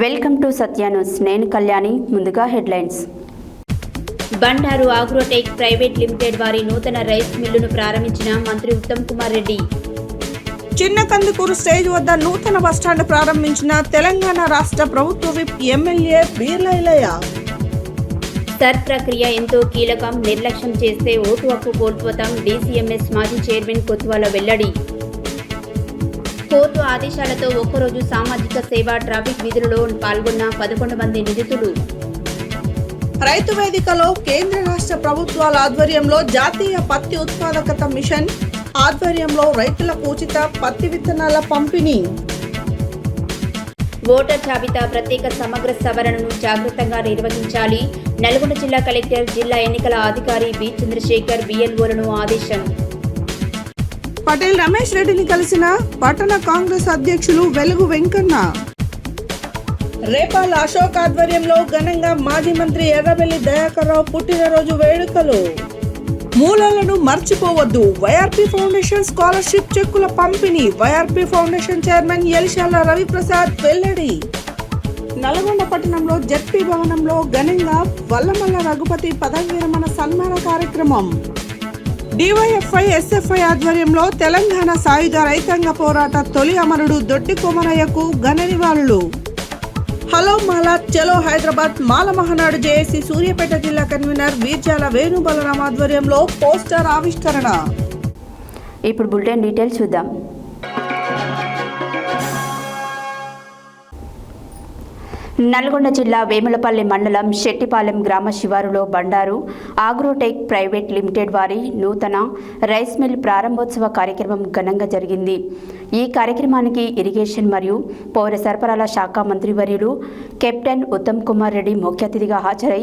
Welcome to Satya news. నేను కళ్యాణి. ముందుగా headlines. Bandaru agrotech private limited వారి నూతన రైస్ మిల్లును ప్రారంభించిన మంత్రి ఉత్తమ్ కుమార్ రెడ్డి. చిన్న కందుకూరు స్టేజ్ వద్ద నూతన బస్టాండ్ ప్రారంభించిన తెలంగాణ రాష్ట్ర ప్రభుత్వ విప్ ఎమ్మెల్యే బీర్లైలయ్య. సర్ ప్రక్రియ ఎంతో కీలకం, నిర్లక్ష్యం చేస్తే ఓటు హక్కు కోల్పోతాం. డీసీఎంఎస్ మాజీ చైర్మన్ కొత్వాల వెల్లడి. కోర్టు ఆదేశాలతో ఒక్కరోజు సామాజిక సేవ ట్రాఫిక్ విధులలో పాల్గొన్న 11 మంది నిందితులు. రైతు వేదికలో కేంద్ర రాష్ట్ర ప్రభుత్వాల ఆధ్వర్యంలో జాతీయ పత్తి ఉత్పాదకత మిషన్ ఆధ్వర్యంలో రైతులకు ఉచిత పత్తి విత్తనాల పంపిణీ. ఓటర్ జాబితా ప్రత్యేక సమగ్ర సవరణను జాగ్రత్తగా నిర్వహించాలి. నల్గొండ జిల్లా కలెక్టర్, జిల్లా ఎన్నికల అధికారి బి చంద్రశేఖర్ బిఎల్ఓలను ఆదేశం. పటేల్ రమేష్ రెడ్డిని కలిసిన పట్టణ కాంగ్రెస్ అధ్యక్షులు వెలుగు వెంకన్న. రేపాల అశోక్ ఆధ్వర్యంలో ఘనంగా మాజీ మంత్రి ఎర్రబెల్లి దయాకర్ రావు పుట్టినరోజు వేడుకలు. మూలాలను మర్చిపోవద్దు, వైఆర్పీ ఫౌండేషన్ స్కాలర్షిప్ చెక్కుల పంపిణీ. వైఆర్పీ ఫౌండేషన్ చైర్మన్ ఎలిశాల రవిప్రసాద్ వెల్లడి. నల్గొండ పట్టణంలో జెడ్పీ భవనంలో ఘనంగా వల్లమల్ల రఘుపతి పదవి విరమణ సన్మాన కార్యక్రమం. డివైఎఫ్ఐ ఎస్ఎఫ్ఐ ఆధ్వర్యంలో తెలంగాణ సాయుధ రైతాంగ పోరాట తొలి అమరుడు దొడ్డి కొమరయ్యకు ఘన నివాళులు. హలో మాలా చలో హైదరాబాద్ మాల మహానాడు జేఏసీ సూర్యాపేట జిల్లా కన్వీనర్ వీర్జాల వేణు బలరాం ఆధ్వర్యంలో పోస్టర్ ఆవిష్కరణ. ఇప్పుడు బులెటిన్ డీటెయిల్స్ చూద్దాం. నల్గొండ జిల్లా వేములపల్లి మండలం శెట్టిపాలెం గ్రామ శివారులో బండారు ఆగ్రోటెక్ ప్రైవేట్ లిమిటెడ్ వారి నూతన రైస్ మిల్ ప్రారంభోత్సవ కార్యక్రమం ఘనంగా జరిగింది. ఈ కార్యక్రమానికి ఇరిగేషన్ మరియు పౌర సరఫరాల శాఖ మంత్రివర్యులు కెప్టెన్ ఉత్తమ్ కుమార్ రెడ్డి ముఖ్య అతిథిగా హాజరై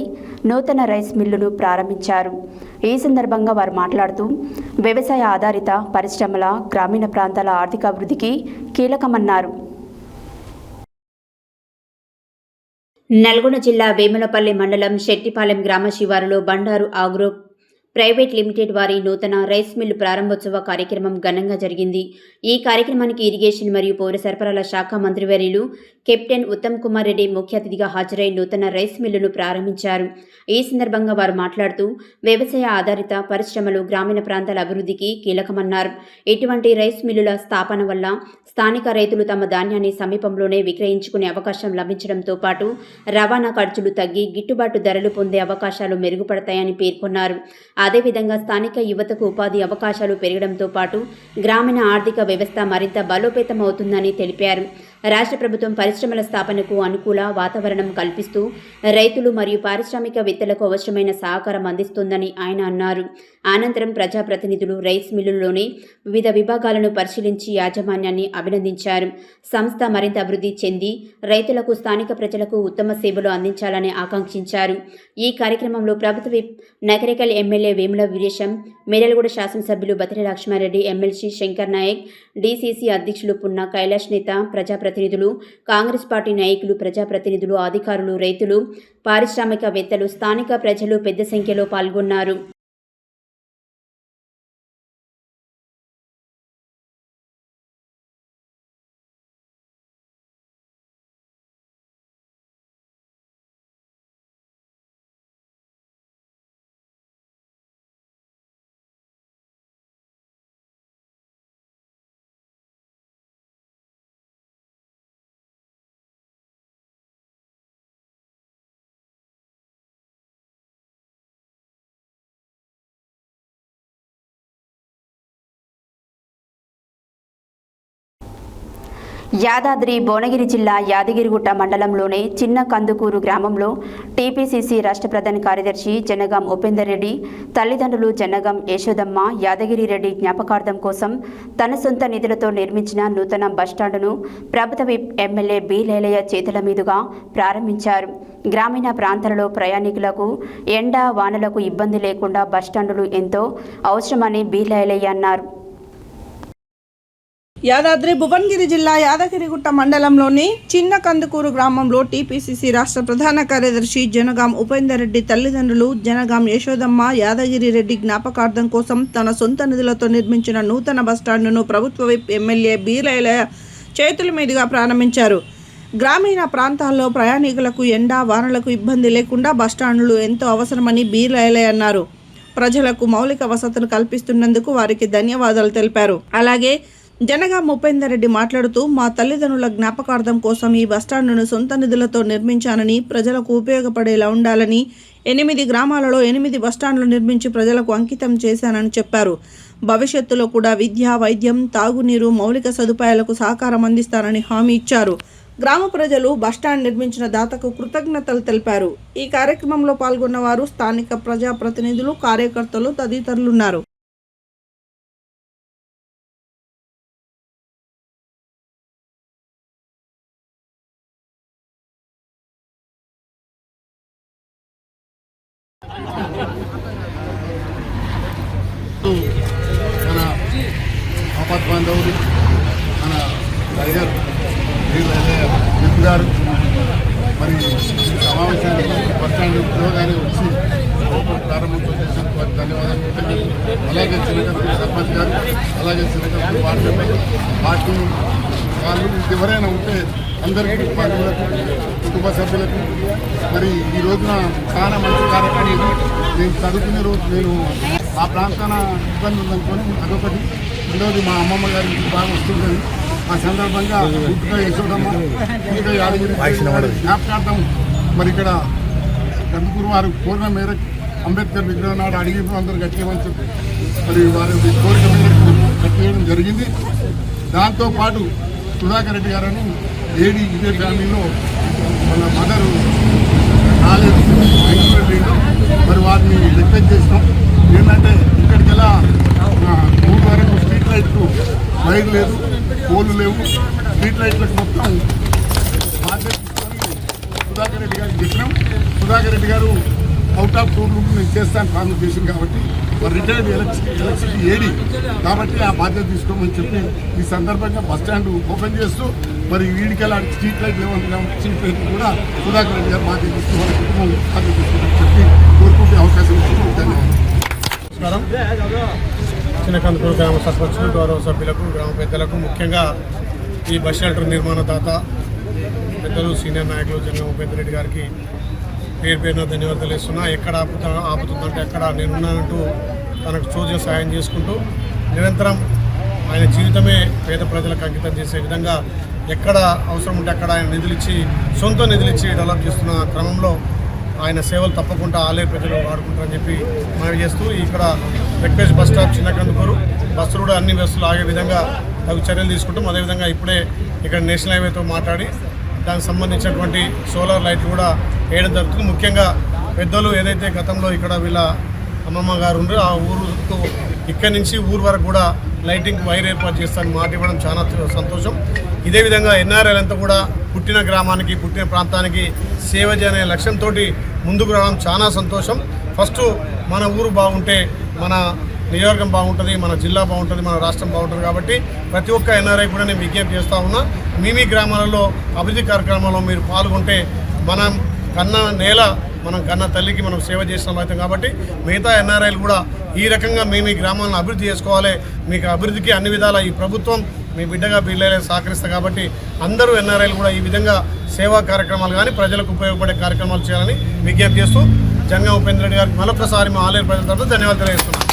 నూతన రైస్ మిల్లును ప్రారంభించారు. ఈ సందర్భంగా వారు మాట్లాడుతూ వ్యవసాయ ఆధారిత పరిశ్రమల గ్రామీణ ప్రాంతాల ఆర్థిక అభివృద్ధికి కీలకమన్నారు. నల్గొండ జిల్లా వేములపల్లి మండలం శెట్టిపాలెం గ్రామ శివారులో బండారు ఆగ్రో ప్రైవేట్ లిమిటెడ్ వారి నూతన రైస్ మిల్లు ప్రారంభోత్సవ కార్యక్రమం ఘనంగా జరిగింది. ఈ కార్యక్రమానికి ఇరిగేషన్ మరియు పౌర సరఫరాల శాఖ మంత్రివర్యులు కెప్టెన్ ఉత్తమ్ కుమార్ రెడ్డి ముఖ్య అతిథిగా హాజరై నూతన రైస్ మిల్లును ప్రారంభించారు. ఈ సందర్భంగా వారు మాట్లాడుతూ వ్యవసాయ ఆధారిత పరిశ్రమలు గ్రామీణ ప్రాంతాల అభివృద్ధికి కీలకమన్నారు. ఇటువంటి రైస్ మిల్లుల స్థాపన వల్ల స్థానిక రైతులు తమ ధాన్యాన్ని సమీపంలోనే విక్రయించుకునే అవకాశం లభించడంతో పాటు రవాణా ఖర్చులు తగ్గి గిట్టుబాటు ధరలు పొందే అవకాశాలు మెరుగుపడతాయని పేర్కొన్నారు. అదేవిధంగా స్థానిక యువతకు ఉపాధి అవకాశాలు పెరగడంతో పాటు గ్రామీణ ఆర్థిక వ్యవస్థ మరింత బలోపేతమవుతుందని తెలిపారు. రాష్ట్ర ప్రభుత్వం పరిశ్రమల స్థాపనకు అనుకూల వాతావరణం కల్పిస్తూ రైతులు మరియు పారిశ్రామికవేత్తలకు అవసరమైన సహకారం అందిస్తోందని ఆయన అన్నారు. అనంతరం ప్రజాప్రతినిధులు రైస్ మిల్లుల్లోని వివిధ విభాగాలను పరిశీలించి యాజమాన్యాన్ని అభినందించారు. సంస్థ మరింత అభివృద్ధి చెంది రైతులకు, స్థానిక ప్రజలకు ఉత్తమ సేవలు అందించాలని ఆకాంక్షించారు. ఈ కార్యక్రమంలో ప్రభుత్వ విప్ నకరేకల్ ఎమ్మెల్యే వేముల వీరేశం, మేరలగూడ శాసనసభ్యులు బతిరి లక్ష్మారెడ్డి, ఎమ్మెల్సీ శంకర్ నాయక్, డీసీసీ అధ్యక్షులు పున్నా కైలాష్ నేత, ప్రజాప్రతినిధులు, కాంగ్రెస్ పార్టీ నాయకులు, ప్రజాప్రతినిధులు, అధికారులు, రైతులు, పారిశ్రామికవేత్తలు, స్థానిక ప్రజలు పెద్ద సంఖ్యలో పాల్గొన్నారు. యాదాద్రి భువనగిరి జిల్లా యాదగిరిగుట్ట మండలంలోని చిన్న కందుకూరు గ్రామంలో టీపీసీసీ రాష్ట్ర ప్రధాన కార్యదర్శి జనగాం ఉపేందర్ రెడ్డి తల్లిదండ్రులు జనగాం యశోదమ్మ యాదగిరి రెడ్డి జ్ఞాపకార్థం కోసం తన సొంత నిధులతో నిర్మించిన నూతన బస్టాండును ప్రభుత్వ విప్ ఎమ్మెల్యే బి లేలయ్య చేతుల మీదుగా ప్రారంభించారు. గ్రామీణ ప్రాంతాలలో ప్రయాణికులకు ఎండ వానలకు ఇబ్బంది లేకుండా బస్టాండులు ఎంతో అవసరమని బి లేలయ్య అన్నారు. యాదాద్రి భువనగిరి జిల్లా యాదగిరిగుట్ట మండలంలోని చిన్న కందుకూరు గ్రామంలో టీపీసీసీ రాష్ట్ర ప్రధాన కార్యదర్శి జనగాం ఉపేందర్ రెడ్డి తల్లిదండ్రులు జనగాం యశోదమ్మ యాదగిరి రెడ్డి జ్ఞాపకార్థం కోసం తన సొంత నిధులతో నిర్మించిన నూతన బస్టాండును ప్రభుత్వ విప్ ఎమ్మెల్యే బి లేలయ్య చేతుల మీదుగా ప్రారంభించారు. గ్రామీణ ప్రాంతాల్లో ప్రయాణికులకు ఎండ వానలకు ఇబ్బంది లేకుండా బస్టాండ్లు ఎంతో అవసరమని బీర్లైలే అన్నారు. ప్రజలకు మౌలిక వసతులు కల్పిస్తున్నందుకు వారికి ధన్యవాదాలు తెలిపారు. అలాగే జనగాం ఉపేందర్ రెడ్డి మాట్లాడుతూ, మా తల్లిదండ్రుల జ్ఞాపకార్థం కోసం ఈ బస్టాండును సొంత నిధులతో నిర్మించానని, ప్రజలకు ఉపయోగపడేలా ఉండాలని 8 గ్రామాలలో 8 బస్టాండ్లు నిర్మించి ప్రజలకు అంకితం చేశానని చెప్పారు. భవిష్యత్తులో కూడా విద్య, వైద్యం, తాగునీరు, మౌలిక సదుపాయాలకు సహకారం అందిస్తానని హామీ ఇచ్చారు. గ్రామ ప్రజలు బస్టాండ్ నిర్మించిన దాతకు కృతజ్ఞతలు తెలిపారు. ఈ కార్యక్రమంలో పాల్గొన్న వారు స్థానిక ప్రజాప్రతినిధులు, కార్యకర్తలు తదితరులున్నారు. మన ఆపత్ బాంధవులు మన టైగర్ మిత్రు గారు మరి సమావేశానికి బస్టాండ్ ఉద్యోగాన్ని వచ్చి ప్రారంభోత్సవం చేసినందుకు వారికి ధన్యవాదాలు. అలాగే చిన్నకర్పూర్ సర్పంచ్ గారు, అలాగే చిన్నకర్పూర్ వార్డు మెంబర్, పార్టీ వాళ్ళు ఎవరైనా ఉంటే అందరికీ బంధువులకు, కుటుంబ సభ్యులకు మరి ఈ రోజున చాలా మంచి కార్యక్రమం ఇది. నేను చదువుకునే రోజు నేను ఆ ప్రాంతాన ఇబ్బంది ఉందనుకొని అదొకటి. రెండవది మా అమ్మమ్మ గారి ఇంటికి బాగా వస్తుంటుంది. ఆ సందర్భంగా గుట్టుగా యశోదమ్మ, గుట్టుగా యాదగిరి జ్ఞాపకార్థం మరి ఇక్కడ కందుకూరు వారు కోరిన మేరకు అంబేద్కర్ విగ్రహం నాడు అడిగిన అందరూ కట్టేయమని చెప్పి మరి వారి కోరిక మేరకు కట్టేయడం జరిగింది. దాంతోపాటు సుధాకర్ రెడ్డి గారని ఏడి ఇదే ఫ్యామిలీలో వాళ్ళ మదరు రాలేదు, మరి వారిని రిక్వెస్ట్ చేసినాం. ఏంటంటే ఇక్కడికెలా ఊరు వరకు స్ట్రీట్ లైట్లు లైట్ లేదు, పోలు లేవు. స్ట్రీట్ లైట్లకు మొత్తం బాధ్యత తీసుకొని సుధాకర్ రెడ్డి గారికి చెప్పినాం. సుధాకర్ రెడ్డి గారు అవుట్ ఆఫ్ టూర్ నేను చేస్తాను ప్రామిస్ చేసింది కాబట్టి మరి రిటైర్డ్ ఎలక్ట్రిసిటీ ఏడి కాబట్టి ఆ బాధ్యత తీసుకోమని చెప్పి ఈ సందర్భంగా బస్టాండ్ ఓపెన్ చేస్తూ మరి వీడికెలా స్ట్రీట్ లైట్ లేవంటున్నా స్ట్రీట్ లైట్ కూడా సుధాకర్ రెడ్డి గారు బాధ్యత తీస్తూ వాళ్ళ కుటుంబం బాధ్యత తీసుకోమని చెప్పి కోరుకుంటే అవకాశం ఇచ్చి ధన్యవాదాలు. నమస్కారం. చిన్నకందుకూరు గ్రామ సర్పంచులు, గౌరవ సభ్యులకు, గ్రామ పెద్దలకు, ముఖ్యంగా ఈ బస్ షెల్టర్ నిర్మాణ దాత పెద్దలు సీనియర్ నాయకులు జనగాం ఉపేందర్ రెడ్డి గారికి పేరు పేరున ధన్యవాదాలు తెలుస్తున్నా. ఎక్కడ ఆపుతుందంటే అక్కడ నేనున్నానంటూ తనకు చూసిన సాయం చేసుకుంటూ నిరంతరం ఆయన జీవితమే పేద ప్రజలకు అంకితం చేసే విధంగా ఎక్కడ అవసరం ఉంటే అక్కడ ఆయన నిధులిచ్చి, సొంత నిధులిచ్చి డెవలప్ చేస్తున్న క్రమంలో ఆయన సేవలు తప్పకుండా ఆలయ ప్రజలు వాడుకుంటారని చెప్పి మనవి చేస్తూ ఇక్కడ రిక్వెస్ట్ బస్ స్టాప్ చిన్నకందుకూరు బస్సులు కూడా అన్ని బస్సులు ఆగే విధంగా తగు చర్యలు తీసుకుంటాం. అదేవిధంగా ఇప్పుడే ఇక్కడ నేషనల్ హైవేతో మాట్లాడి దానికి సంబంధించినటువంటి సోలార్ లైట్లు కూడా వేయడం జరుగుతుంది. ముఖ్యంగా పెద్దలు ఏదైతే గతంలో ఇక్కడ వీళ్ళ అమ్మమ్మ గారు ఉండే ఆ ఊరుతో ఇక్కడి నుంచి ఊరు వరకు కూడా లైటింగ్ వైర్ ఏర్పాటు చేస్తారని మాట ఇవ్వడం చాలా సంతోషం. ఇదే విధంగా ఎన్ఆర్ఐల్ అంతా కూడా పుట్టిన గ్రామానికి, పుట్టిన ప్రాంతానికి సేవ చేయనే లక్ష్యంతో ముందుకు రావడం చాలా సంతోషం. ఫస్ట్ మన ఊరు బాగుంటే మన నియోజకవర్గం బాగుంటుంది, మన జిల్లా బాగుంటుంది, మన రాష్ట్రం బాగుంటుంది. కాబట్టి ప్రతి ఒక్క ఎన్ఆర్ఐ కూడా నేను విజ్ఞప్తి చేస్తూ ఉన్నా, మీ గ్రామాలలో అభివృద్ధి కార్యక్రమాల్లో మీరు పాల్గొంటే మనం కన్న నేల, మనం కన్న తల్లికి మనం సేవ చేసిన అవుతాం. కాబట్టి మిగతా ఎన్ఆర్ఐలు కూడా ఈ రకంగా మీ గ్రామాలను అభివృద్ధి చేసుకోవాలి. మీకు అభివృద్ధికి అన్ని విధాల ఈ ప్రభుత్వం మీ బిడ్డగా బిడ్డలే సహకరిస్తారు. కాబట్టి అందరూ ఎన్ఆర్ఐలు కూడా ఈ విధంగా సేవా కార్యక్రమాలు కానీ ప్రజలకు ఉపయోగపడే కార్యక్రమాలు చేయాలని విజ్ఞప్తి చేస్తూ జనగాం ఉపేందర్ రెడ్డి గారికి మరొకసారి మా ఆలయ ప్రజల తరఫున ధన్యవాదాలు తెలియజేస్తున్నాను.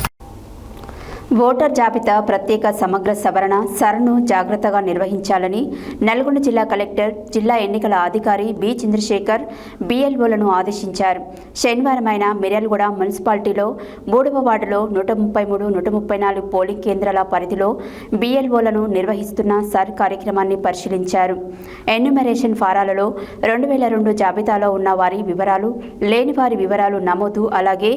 ఓటర్ జాబితా ప్రత్యేక సమగ్ర సవరణను జాగ్రత్తగా నిర్వహించాలని నల్గొండ జిల్లా కలెక్టర్, జిల్లా ఎన్నికల అధికారి బి చంద్రశేఖర్ బిఎల్ఓలను ఆదేశించారు. శనివారమైన మిర్యాలగూడ మున్సిపాలిటీలో 3వ వార్డులో 133, 134 పోలింగ్ కేంద్రాల పరిధిలో బిఎల్ఓలను నిర్వహిస్తున్న సర్ కార్యక్రమాన్ని పరిశీలించారు. ఎన్యుమరేషన్ ఫారాలలో 2002 జాబితాలో ఉన్న వారి వివరాలు, లేని వారి వివరాలు నమోదు, అలాగే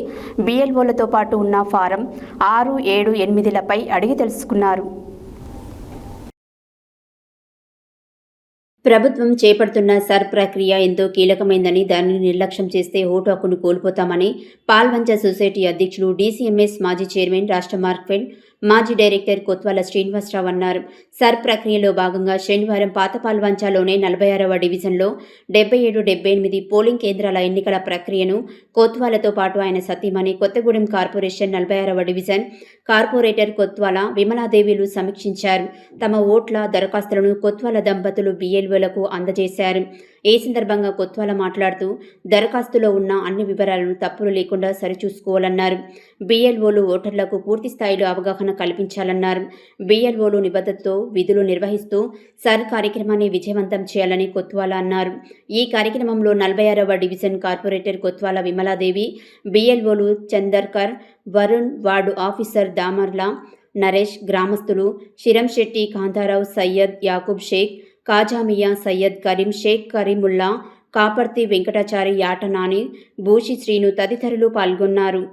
బిఎల్ఓలతో పాటు ఉన్న ఫారం 6, 7, 8లపై అడిగి తెలుసుకున్నారు. ప్రభుత్వం చేపడుతున్న సర్ ప్రక్రియ ఎంతో కీలకమైందని, దానిని నిర్లక్ష్యం చేస్తే ఓటు హక్కును కోల్పోతామని పాల్వంచ సొసైటీ అధ్యక్షులు, డీసీఎంఎస్ మాజీ చైర్మన్, రాష్ట్ర మార్కెట్ మాజీ డైరెక్టర్ కొత్వాల శ్రీనివాసరావు అన్నారు. సర్ ప్రక్రియలో భాగంగా శనివారం పాత పాల్వంచాలోని 46వ డివిజన్లో 77-78 పోలింగ్ కేంద్రాల ఎన్నికల ప్రక్రియను కొత్వాలతో పాటు ఆయన సతీమణి కొత్తగూడెం కార్పొరేషన్ 46వ డివిజన్ కార్పొరేటర్ కొత్వాల విమలాదేవిలు సమీక్షించారు. తమ ఓట్ల దరఖాస్తులను కొత్వాల దంపతులు BLOలకు అందజేశారు. ఈ సందర్భంగా కొత్వాల మాట్లాడుతూ దరఖాస్తులో ఉన్న అన్ని వివరాలను తప్పులు లేకుండా సరిచూసుకోవాలన్నారు. BLOలు ఓటర్లకు పూర్తి స్థాయిలో అవగాహన కల్పించాలన్నారు. BLOలు నిబద్ధతతో విధులు నిర్వహిస్తూ సర్ కార్యక్రమాన్ని విజయవంతం చేయాలని కొత్వాల అన్నారు. ఈ కార్యక్రమంలో 46వ డివిజన్ కార్పొరేటర్ కొత్వాల విమలాదేవి, BLOలు చందర్కర్, వరుణ్, వార్డు ఆఫీసర్ దామర్ల నరేష్, గ్రామస్తులు శిరంశెట్టి, కాంతారావు, సయ్యద్, యాకూబ్ షేక్, కాజామియా, సయ్యద్ కరీం, షేక్ కరీముల్లా, కాపర్తి వెంకటాచారి, యాట నాని, బూషి శ్రీను తదితరులు పాల్గొన్నారు.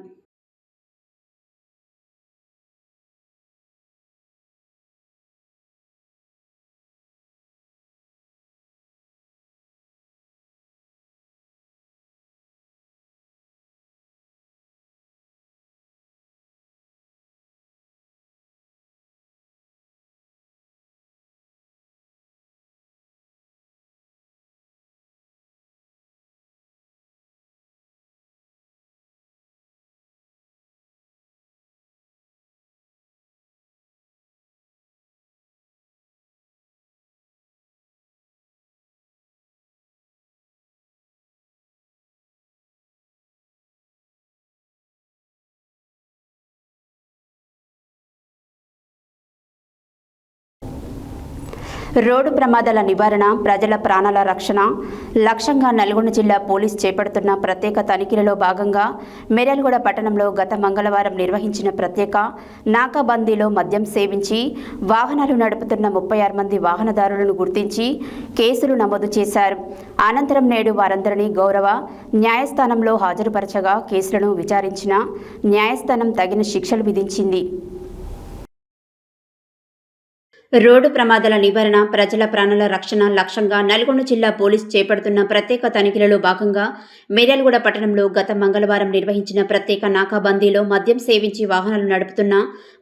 రోడ్డు ప్రమాదాల నివారణ, ప్రజల ప్రాణాల రక్షణ లక్ష్యంగా నల్గొండ జిల్లా పోలీస్ చేపడుతున్న ప్రత్యేక తనిఖీలలో భాగంగా మిర్యాలగూడ పట్టణంలో గత మంగళవారం నిర్వహించిన ప్రత్యేక నాకాబందీలో మద్యం సేవించి వాహనాలు నడుపుతున్న 36 మంది వాహనదారులను గుర్తించి కేసులు నమోదు చేశారు. అనంతరం నేడు వారందరినీ గౌరవ న్యాయస్థానంలో హాజరుపరచగా కేసులను విచారించిన న్యాయస్థానం తగిన శిక్షలు విధించింది. రోడ్డు ప్రమాదాల నివారణ, ప్రజల ప్రాణాల రక్షణ లక్ష్యంగా నల్గొండ జిల్లా పోలీస్ చేపడుతున్న ప్రత్యేక తనిఖీలలో భాగంగా మిర్యాలగూడ పట్టణంలో గత మంగళవారం నిర్వహించిన ప్రత్యేక నాకాబందీలో మద్యం సేవించి వాహనాలు నడుపుతున్న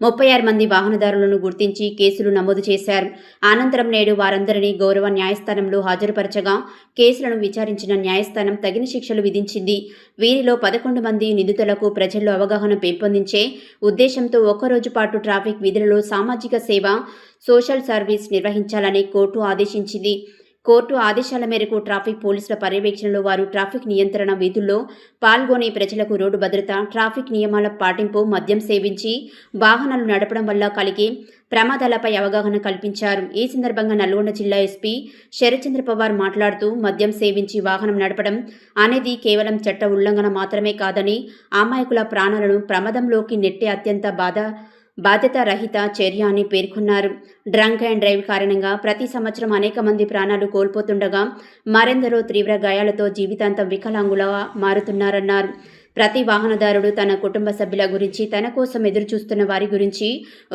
36 మంది వాహనదారులను గుర్తించి కేసులు నమోదు చేశారు. అనంతరం నేడు వారందరినీ గౌరవ న్యాయస్థానంలో హాజరుపరచగా కేసులను విచారించిన న్యాయస్థానం తగిన శిక్షలు విధించింది. వీరిలో 11 మంది నిందితులకు ప్రజల్లో అవగాహన పెంపొందించే ఉద్దేశంతో ఒక్కరోజు పాటు ట్రాఫిక్ విధులలో సామాజిక సేవ, సోషల్ సర్వీస్ నిర్వహించాలని కోర్టు ఆదేశించింది. కోర్టు ఆదేశాల మేరకు ట్రాఫిక్ పోలీసుల పర్యవేక్షణలో వారు ట్రాఫిక్ నియంత్రణ విధుల్లో పాల్గొని ప్రజలకు రోడ్డు భద్రత, ట్రాఫిక్ నియమాల పాటింపు, మద్యం సేవించి వాహనాలు నడపడం వల్ల కలిగే ప్రమాదాలపై అవగాహన కల్పించారు. ఈ సందర్భంగా నల్గొండ జిల్లా ఎస్పీ శరత్చంద్ర పవార్ మాట్లాడుతూ మద్యం సేవించి వాహనం నడపడం అనేది కేవలం చట్ట ఉల్లంఘన మాత్రమే కాదని, అమాయకుల ప్రాణాలను ప్రమాదంలోకి నెట్టే అత్యంత బాధ్యత రహిత చర్య అని పేర్కొన్నారు. డ్రంక్ అండ్ డ్రైవ్ కారణంగా ప్రతి సంవత్సరం అనేక మంది ప్రాణాలు కోల్పోతుండగా మరెందరో తీవ్ర గాయాలతో జీవితాంతం వికలాంగులుగా మారుతున్నారన్నారు. ప్రతి వాహనదారుడు తన కుటుంబ సభ్యుల గురించి, తన కోసం ఎదురుచూస్తున్న వారి గురించి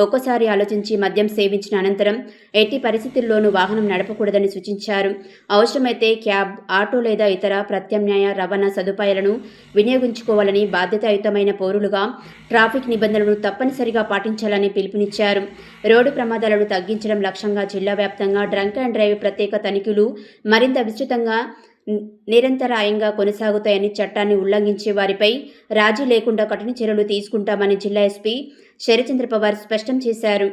ఒక్కసారి ఆలోచించి మద్యం సేవించిన అనంతరం ఎట్టి పరిస్థితుల్లోనూ వాహనం నడపకూడదని సూచించారు. అవసరమైతే క్యాబ్, ఆటో లేదా ఇతర ప్రత్యామ్నాయ రవాణా సదుపాయాలను వినియోగించుకోవాలని, బాధ్యతాయుతమైన పౌరులుగా ట్రాఫిక్ నిబంధనలను తప్పనిసరిగా పాటించాలని పిలుపునిచ్చారు. రోడ్డు ప్రమాదాలను తగ్గించడం లక్ష్యంగా జిల్లా వ్యాప్తంగా డ్రంక్ అండ్ డ్రైవ్ ప్రత్యేక తనిఖీలు మరింత విస్తృతంగా నిరంతరాయంగా కొనసాగుతాయని, చట్టాన్ని ఉల్లంఘించే వారిపై రాజీ లేకుండా కఠిన చర్యలు తీసుకుంటామని జిల్లా ఎస్పీ శరత్చంద్ర పవార్ స్పష్టం చేశారు.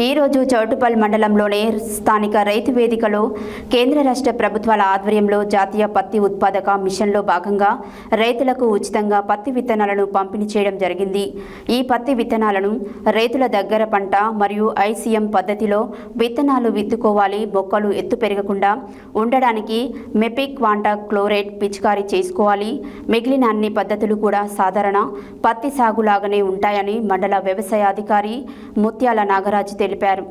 ఈరోజు చౌటుపల్ మండలంలోని స్థానిక రైతు వేదికలో కేంద్ర రాష్ట్ర ప్రభుత్వాల ఆధ్వర్యంలో జాతీయ పత్తి ఉత్పాదక మిషన్లో భాగంగా రైతులకు ఉచితంగా పత్తి విత్తనాలను పంపిణీ చేయడం జరిగింది. ఈ పత్తి విత్తనాలను రైతుల దగ్గర పంట మరియు ఐసీఎం పద్ధతిలో విత్తనాలు విత్తుకోవాలి. మొక్కలు ఎత్తు పెరగకుండా ఉండడానికి మెపిక్ వాంటా క్లోరైడ్ పిచికారీ చేసుకోవాలి. మిగిలిన అన్ని పద్ధతులు కూడా సాధారణ పత్తి సాగులాగానే ఉంటాయని మండల వ్యవసాయ అధికారి ముత్యాల నాగరాజు తెలిపారు.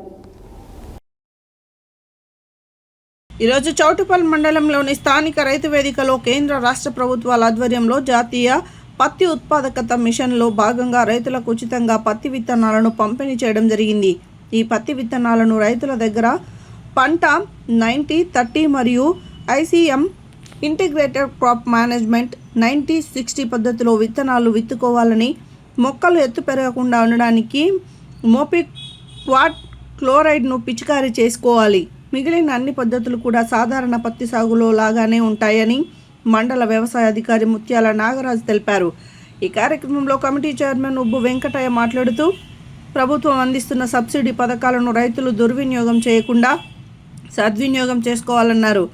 ఈరోజు చౌటుపల్ మండలంలోని స్థానిక రైతు వేదికలో కేంద్ర రాష్ట్ర ప్రభుత్వాల ఆధ్వర్యంలో జాతీయ పత్తి ఉత్పాదకత మిషన్లో భాగంగా రైతులకు ఉచితంగా పత్తి విత్తనాలను పంపిణీ చేయడం జరిగింది. ఈ పత్తి విత్తనాలను రైతుల దగ్గర పంట 90-30 మరియు ఐసీఎం ఇంటిగ్రేటెడ్ క్రాప్ మేనేజ్మెంట్ 90-60 పద్ధతిలో విత్తనాలు విత్తుకోవాలని, మొక్కలు ఎత్తు పెరగకుండా ఉండడానికి మోపిక్ వాట్ క్లోరైడ్ను పిచికారీ చేసుకోవాలి. మిగిలిన అన్ని పద్ధతులు కూడా సాధారణ పత్తి సాగులో లాగానే ఉంటాయని మండల వ్యవసాయ అధికారి ముత్యాల నాగరాజు తెలిపారు. ఈ కార్యక్రమంలో కమిటీ చైర్మన్ ఉబ్బు వెంకటయ్య మాట్లాడుతూ ప్రభుత్వం అందిస్తున్న సబ్సిడీ పథకాలను రైతులు దుర్వినియోగం చేయకుండా సద్వినియోగం చేసుకోవాలన్నారు.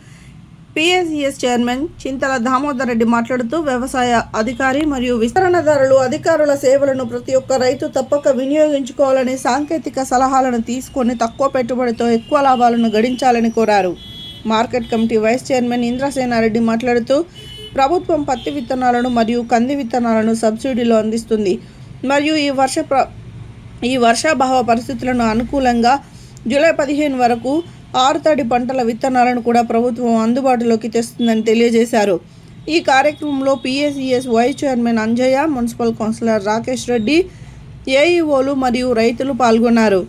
పిఎస్ఈఎస్ చైర్మన్ చింతల దామోదర్ రెడ్డి మాట్లాడుతూ వ్యవసాయ అధికారి మరియు విస్తరణదారులు అధికారుల సేవలను ప్రతి ఒక్క రైతు తప్పక వినియోగించుకోవాలని, సాంకేతిక సలహాలను తీసుకొని తక్కువ పెట్టుబడితో ఎక్కువ లాభాలను గడించాలని కోరారు. Market committee vice chairman Indrasena Reddy మాట్లాడుతూ ప్రభుత్వం పత్తి విత్తనాలను మరియు కంది విత్తనాలను సబ్సిడీలో అందిస్తుంది మరియు ఈ వర్షాభావ పరిస్థితులను అనుకూలంగా జూలై 15 వరకు ఆరుతడి పంటల విత్తనాలను కూడా ప్రభుత్వం అందుబాటులోకి తెస్తుందని తెలియజేశారు. ఈ కార్యక్రమంలో PSES vice chairman Anjaiah, municipal councillor Rakesh Reddy, ఏఈఓలు మరియు రైతులు పాల్గొన్నారు.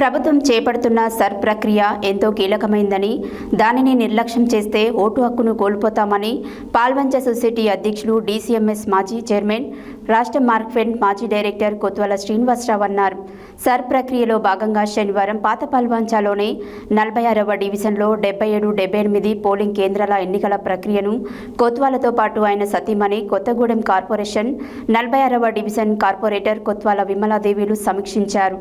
ప్రభుత్వం చేపడుతున్న సర్ ప్రక్రియ ఎంతో కీలకమైందని, దానిని నిర్లక్ష్యం చేస్తే ఓటు హక్కును కోల్పోతామని పాల్వంచ సొసైటీ అధ్యక్షులు డీసీఎంఎస్ మాజీ చైర్మన్, రాష్ట్ర మార్కెట్ మాజీ డైరెక్టర్ కొత్వాల శ్రీనివాసరావు అన్నారు. సర్ ప్రక్రియలో భాగంగా శనివారం పాత పాల్వంచలోని 46వ డివిజన్లో 77-78 పోలింగ్ కేంద్రాల ఎన్నికల ప్రక్రియను కొత్వాలతో పాటు ఆయన సతీమణి కొత్తగూడెం కార్పొరేషన్ 46వ డివిజన్ కార్పొరేటర్ కొత్వాల విమలాదేవిలు సమీక్షించారు.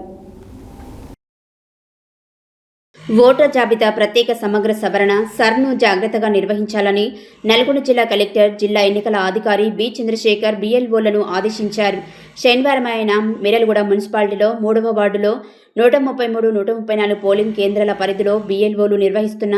ఓటర్ జాబితా ప్రత్యేక సమగ్ర సవరణ సర్ను జాగ్రత్తగా నిర్వహించాలని నల్గొండ జిల్లా కలెక్టర్, జిల్లా ఎన్నికల అధికారి బి చంద్రశేఖర్ బిఎల్ఓలను ఆదేశించారు. శనివారం ఆయన మిర్యాలగూడ మున్సిపాలిటీలో 3వ వార్డులో 133, 134 పోలింగ్ కేంద్రాల పరిధిలో బిఎల్ఓలు నిర్వహిస్తున్న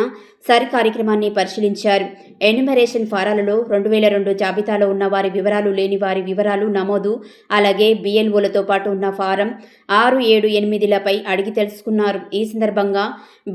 సర్ కార్యక్రమాన్ని పరిశీలించారు. ఎన్యుమరేషన్ ఫారాలలో 2002 జాబితాలో ఉన్న వారి వివరాలు లేని వారి వివరాలు నమోదు, అలాగే బిఎల్ఓలతో పాటు ఉన్న ఫారం 6, 7, 8లపై అడిగి తెలుసుకున్నారు. ఈ సందర్భంగా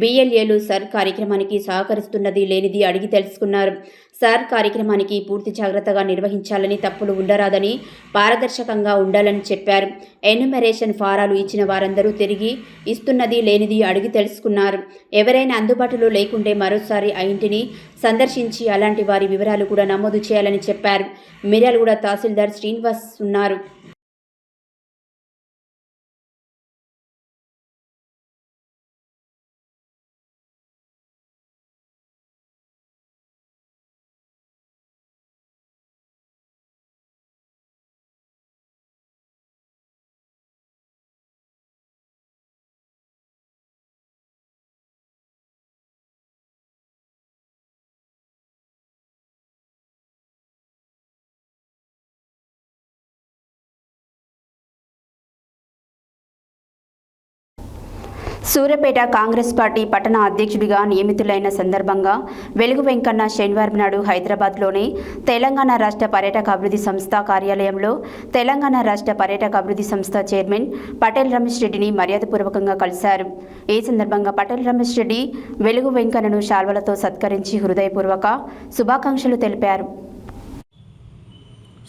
బిఎల్ఏలు సర్ కార్యక్రమానికి సహకరిస్తున్నది లేనిది అడిగి తెలుసుకున్నారు. సర్ కార్యక్రమానికి పూర్తి జాగ్రత్తగా నిర్వహించాలని, తప్పులు ఉండరాదని, పారదర్శకంగా ఉండాలని చెప్పారు. ఎన్యుమరేషన్ ఫారాలు ఇచ్చిన వారందరూ తిరిగి ఇస్తున్నది లేనిది అడిగి తెలుసుకున్నారు. ఎవరైనా అందుబాటులో లేకుంటే మరోసారి ఆ ఇంటిని సందర్శించి అలాంటి వారి వివరాలు కూడా నమోదు చేయాలని చెప్పారు. మిర్యాలగూడ తహసీల్దార్ శ్రీనివాస్ ఉన్నారు. సూర్యాపేట కాంగ్రెస్ పార్టీ పట్టణ అధ్యక్షుడిగా నియమితులైన సందర్భంగా వెలుగు వెంకన్న శనివారం నాడు హైదరాబాద్లోని తెలంగాణ రాష్ట్ర పర్యాటక అభివృద్ధి సంస్థ కార్యాలయంలో తెలంగాణ రాష్ట్ర పర్యాటక అభివృద్ధి సంస్థ చైర్మన్ పటేల్ రమేష్ రెడ్డిని మర్యాదపూర్వకంగా కలిశారు. ఈ సందర్భంగా పటేల్ రమేష్ రెడ్డి వెలుగు వెంకన్నను శాల్వలతో సత్కరించి హృదయపూర్వక శుభాకాంక్షలు తెలిపారు.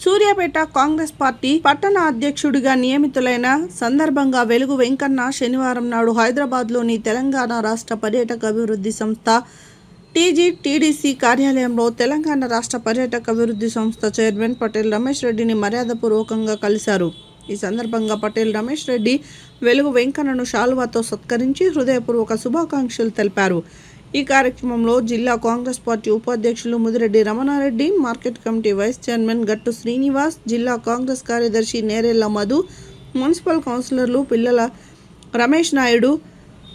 సూర్యాపేట కాంగ్రెస్ పార్టీ పట్టణ అధ్యక్షుడిగా నియమితులైన సందర్భంగా వెలుగు వెంకన్న శనివారం నాడు హైదరాబాద్లోని తెలంగాణ రాష్ట్ర పర్యాటక అభివృద్ధి సంస్థ టీజీటీడీసీ కార్యాలయంలో తెలంగాణ రాష్ట్ర పర్యాటక అభివృద్ధి సంస్థ చైర్మన్ పటేల్ రమేష్ రెడ్డిని మర్యాదపూర్వకంగా కలిశారు. ఈ సందర్భంగా పటేల్ రమేష్ రెడ్డి వెలుగు వెంకన్నను శాలువాతో సత్కరించి హృదయపూర్వక శుభాకాంక్షలు తెలిపారు. ఈ కార్యక్రమంలో జిల్లా కాంగ్రెస్ పార్టీ ఉపాధ్యక్షులు Mudireddy Ramanareddy, market committee vice chairman గట్టు శ్రీనివాస్, జిల్లా కాంగ్రెస్ కార్యదర్శి నేరెళ్ల మధు, మున్సిపల్ కౌన్సిలర్లు పిల్లల రమేష్ నాయుడు,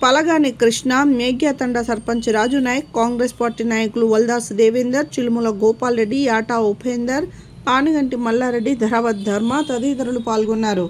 పలగాని కృష్ణ, మేఘ్యాతండ సర్పంచ్ రాజు నాయక్, కాంగ్రెస్ పార్టీ నాయకులు వల్దాస్ దేవేందర్, చిలుముల గోపాల్ రెడ్డి, యాటా ఉపేందర్, పానుగంటి మల్లారెడ్డి, ధరావత్ ధర్మ తదితరులు పాల్గొన్నారు.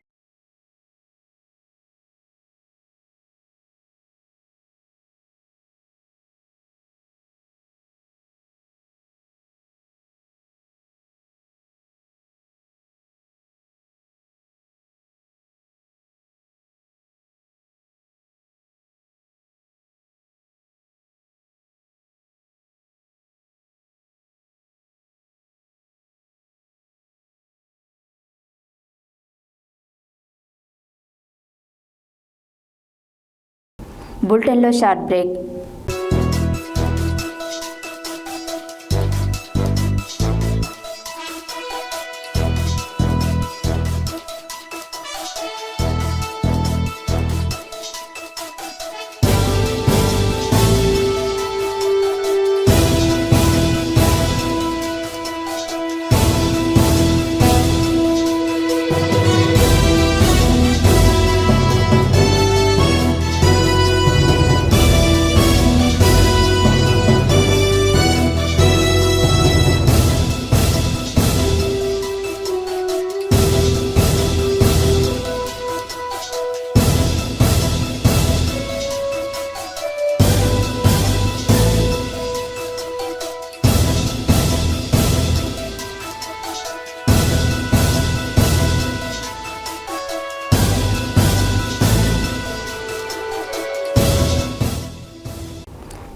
బులెటిన్లో short break.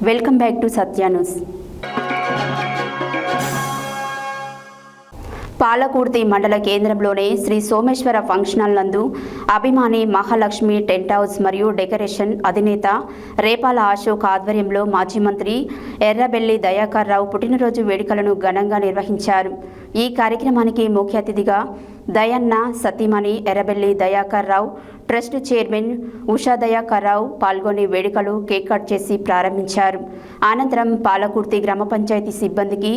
Welcome back to Satya news. Palakurthi మండల కేంద్రంలోని శ్రీ సోమేశ్వర ఫంక్షన్ హాల్ నందు అభిమాని మహాలక్ష్మి టెంట్ హౌస్ మరియు డెకరేషన్ అధినేత రేపాల అశోక్ ఆధ్వర్యంలో మాజీ మంత్రి ఎర్రబెల్లి దయాకర్ రావు పుట్టినరోజు వేడుకలను ఘనంగా నిర్వహించారు. ఈ కార్యక్రమానికి ముఖ్య అతిథిగా దయన్న సతీమణి ఎర్రబెల్లి దయాకర్ రావు, ట్రస్ట్ చైర్మన్ ఉషా దయాకర్ రావు పాల్గొని వేడుకలు కేక్ కట్ చేసి ప్రారంభించారు. అనంతరం పాలకుర్తి గ్రామ పంచాయతీ సిబ్బందికి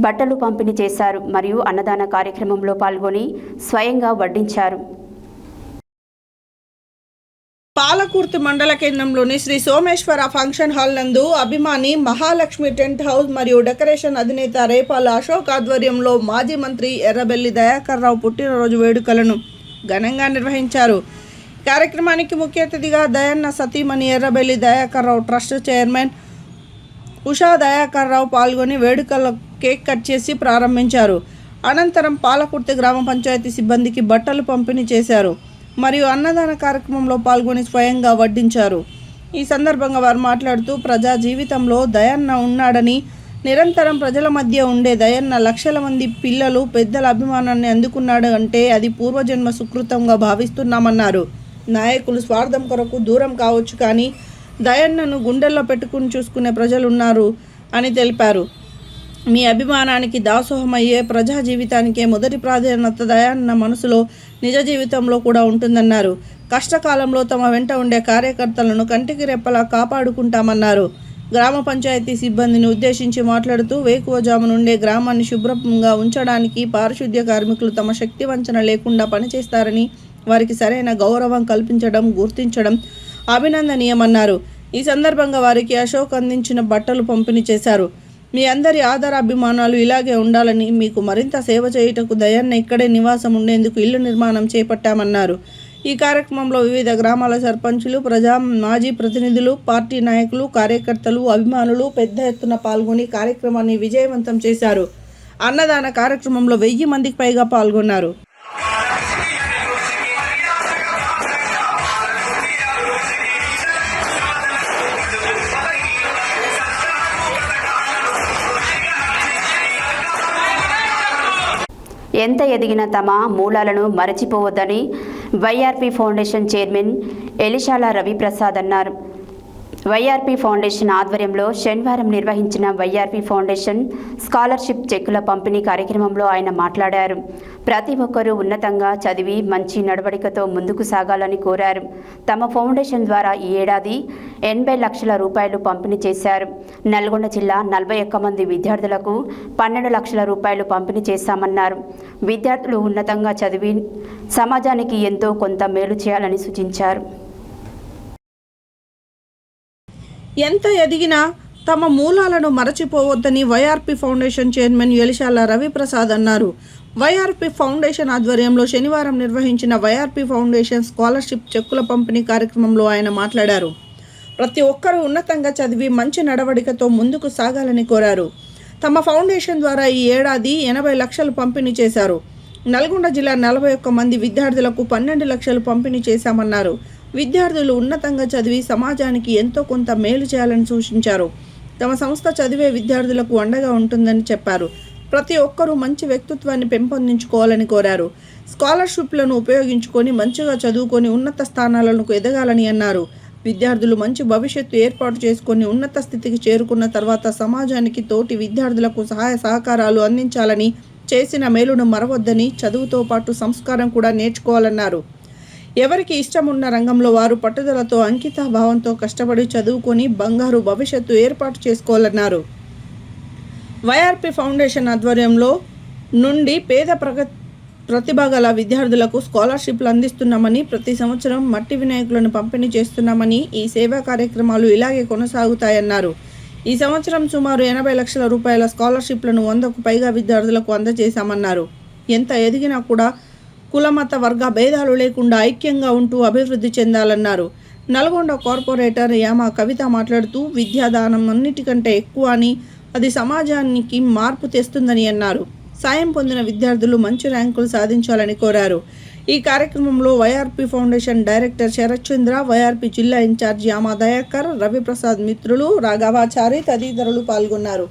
బట్టలు పంపిణీ చేశారు మరియు అన్నదాన కార్యక్రమంలో పాల్గొని స్వయంగా వడ్డించారు. పాలకుర్తి మండల కేంద్రంలోని శ్రీ సోమేశ్వర ఫంక్షన్ హాల్ నందు అభిమాని మహాలక్ష్మి టెంట్ హౌస్ మరియు డెకరేషన్ అధినేత రేపాల అశోక్ ఆధ్వర్యంలో మాజీ మంత్రి ఎర్రబెల్లి దయాకర్ రావు పుట్టినరోజు వేడుకలను ఘనంగా నిర్వహించారు. కార్యక్రమానికి ముఖ్య అతిథిగా దయన్న సతీమణి ఎర్రబెల్లి దయాకర్ రావు, ట్రస్ట్ చైర్మన్ ఉషా దయాకర్ రావు పాల్గొని వేడుకల్లో కేక్ కట్ చేసి ప్రారంభించారు. అనంతరం పాలకుర్తి గ్రామ పంచాయతీ సిబ్బందికి బట్టలు పంపిణీ చేశారు మరియు అన్నదాన కార్యక్రమంలో పాల్గొని స్వయంగా వడ్డించారు. ఈ సందర్భంగా వారు మాట్లాడుతూ ప్రజా జీవితంలో దయన్న ఉన్నాడని, నిరంతరం ప్రజల మధ్య ఉండే దయన్న లక్షల మంది పిల్లలు పెద్దల అభిమానాన్ని అందుకున్నాడు అంటే అది పూర్వజన్మ సుకృతంగా భావిస్తున్నామన్నారు. నాయకులు స్వార్థం కొరకు దూరం కావచ్చు, కానీ దయన్నను గుండెల్లో పెట్టుకుని చూసుకునే ప్రజలు ఉన్నారు అని తెలిపారు. మీ అభిమానానికి దాసోహమయ్యే ప్రజా జీవితానికే మొదటి ప్రాధాన్యత దయన్న మనసులో నిజ జీవితంలో కూడా ఉంటుందన్నారు. కష్టకాలంలో తమ వెంట ఉండే కార్యకర్తలను కంటికి రెప్పలా కాపాడుకుంటామన్నారు. గ్రామ పంచాయతీ సిబ్బందిని ఉద్దేశించి మాట్లాడుతూ వేకువజాము నుండే గ్రామాన్ని శుభ్రంగా ఉంచడానికి పారిశుద్ధ్య కార్మికులు తమ శక్తి వంచన లేకుండా పనిచేస్తారని, వారికి సరైన గౌరవం కల్పించడం, గుర్తించడం అభినందనీయమన్నారు. ఈ సందర్భంగా వారికి అశోక్ అందించిన బట్టలు పంపిణీ చేశారు. మీ అందరి ఆదర అభిమానాలు ఇలాగే ఉండాలని, మీకు మరింత సేవ చేయుటకు దయన్న ఇక్కడే నివాసం ఉండేందుకు ఇల్లు నిర్మాణం చేపట్టామన్నారు. ఈ కార్యక్రమంలో వివిధ గ్రామాల సర్పంచులు, మాజీ ప్రతినిధులు, పార్టీ నాయకులు, కార్యకర్తలు, అభిమానులు పెద్ద ఎత్తున పాల్గొని కార్యక్రమాన్ని విజయవంతం చేశారు. అన్నదాన కార్యక్రమంలో 1000 మందికి పైగా పాల్గొన్నారు. ఎంత ఎదిగిన తమ మూలాలను మరచిపోవద్దని వైఆర్పీ ఫౌండేషన్ చైర్మన్ ఎలిశాల రవిప్రసాద్ అన్నారు. వైఆర్పీ ఫౌండేషన్ ఆధ్వర్యంలో శనివారం నిర్వహించిన వైఆర్పీ ఫౌండేషన్ స్కాలర్షిప్ చెక్కుల పంపిణీ కార్యక్రమంలో ఆయన మాట్లాడారు. ప్రతి ఒక్కరూ ఉన్నతంగా చదివి మంచి నడవడికతో ముందుకు సాగాలని కోరారు. తమ ఫౌండేషన్ ద్వారా ఈ ఏడాది 80 లక్షల రూపాయలు పంపిణీ చేశారు. నల్గొండ జిల్లా 41 మంది విద్యార్థులకు 12 లక్షల రూపాయలు పంపిణీ చేశామన్నారు. విద్యార్థులు ఉన్నతంగా చదివి సమాజానికి ఎంతో కొంత మేలు చేయాలని సూచించారు. ఎంత ఎదిగినా తమ మూలాలను మరచిపోవద్దని వైఆర్పీ ఫౌండేషన్ చైర్మన్ ఎలిశాల రవిప్రసాద్ అన్నారు. వైఆర్పీ ఫౌండేషన్ ఆధ్వర్యంలో శనివారం నిర్వహించిన వైఆర్పీ ఫౌండేషన్ స్కాలర్షిప్ చెక్కుల పంపిణీ కార్యక్రమంలో ఆయన మాట్లాడారు. ప్రతి ఒక్కరూ ఉన్నతంగా చదివి మంచి నడవడికతో ముందుకు సాగాలని కోరారు. తమ ఫౌండేషన్ ద్వారా ఈ ఏడాది 80 లక్షలు పంపిణీ చేశారు. నల్గొండ జిల్లా 41 మంది విద్యార్థులకు 12 లక్షలు పంపిణీ చేశామన్నారు. విద్యార్థులు ఉన్నతంగా చదివి సమాజానికి ఎంతో కొంత మేలు చేయాలని సూచించారు. తమ సంస్థ చదివే విద్యార్థులకు అండగా ఉంటుందని చెప్పారు. ప్రతి ఒక్కరూ మంచి వ్యక్తిత్వాన్ని పెంపొందించుకోవాలని కోరారు. స్కాలర్షిప్లను ఉపయోగించుకొని మంచిగా చదువుకొని ఉన్నత స్థానాలకు ఎదగాలని అన్నారు. విద్యార్థులు మంచి భవిష్యత్తు ఏర్పాటు చేసుకొని ఉన్నత స్థితికి చేరుకున్న తర్వాత సమాజానికి తోటి విద్యార్థులకు సహాయ సహకారాలు అందించాలని, చేసిన మేలును మరవద్దని, చదువుతో పాటు సంస్కారం కూడా నేర్చుకోవాలన్నారు. ఎవరికి ఇష్టం ఉన్న రంగంలో వారు పట్టుదలతో, అంకిత భావంతో కష్టపడి చదువుకొని బంగారు భవిష్యత్తు ఏర్పాటు చేసుకోవాలన్నారు. వైఆర్పీ ఫౌండేషన్ ఆధ్వర్యంలో నుండి పేద ప్రతిభ గల విద్యార్థులకు స్కాలర్షిప్లు అందిస్తున్నామని, ప్రతి సంవత్సరం మట్టి వినాయకులను పంపిణీ చేస్తున్నామని, ఈ సేవా కార్యక్రమాలు ఇలాగే కొనసాగుతాయన్నారు. ఈ సంవత్సరం సుమారు 80 లక్షల రూపాయల స్కాలర్షిప్లను 100కు పైగా విద్యార్థులకు అందజేశామన్నారు. ఎంత ఎదిగినా కూడా కులమత వర్గ భేదాలు లేకుండా ఐక్యంగా ఉంటూ అభివృద్ధి చెందాలన్నారు. నల్గొండ కార్పొరేటర్ యామ కవిత మాట్లాడుతూ విద్యాదానం అన్నిటికంటే ఎక్కువ అని, అది సమాజానికి మార్పు తెస్తుందని అన్నారు. సాయం పొందిన విద్యార్థులు మంచి ర్యాంకులు సాధించాలని కోరారు. ఈ కార్యక్రమంలో వైఆర్పీ ఫౌండేషన్ డైరెక్టర్ శరత్ చంద్ర, వైఆర్పీ జిల్లా ఇన్ఛార్జ్ యామ దయాకర్, రవిప్రసాద్ మిత్రులు, రాఘవాచారి తదితరులు పాల్గొన్నారు.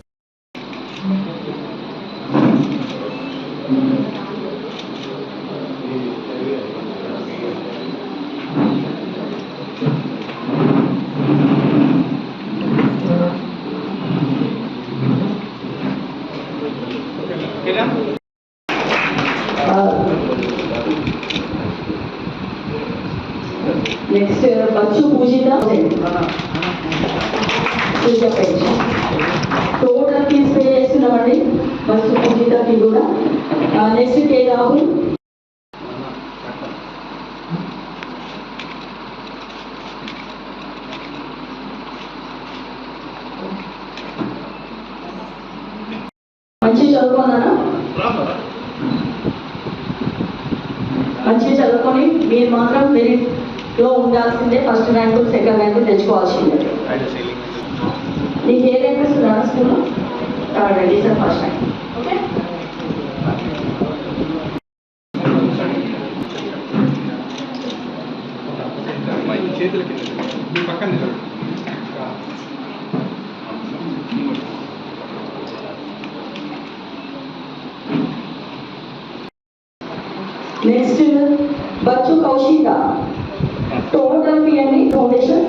నెక్స్ట్ బచ్చు పూజిత టోటల్ ఫీజ్ పే చేస్తున్నామండి బచ్చు పూజితకి కూడా. నెక్స్ట్ కే రాహుల్, మంచిగా చదువుకున్నారా? మంచిగా చదువుకొని మీరు మాత్రం మెరిట్లో ఉండాల్సిందే. ఫస్ట్ ర్యాంకు, సెకండ్ ర్యాంకు తెచ్చుకోవాల్సిందే. నీకు ఏ ర్యాంక్ వస్తుందా స్కూల్లో? థర్డ్ ర్యాంక్, ఈసారి first rank. Okay, next Bachchu Kaushika, total fee అండి foundation.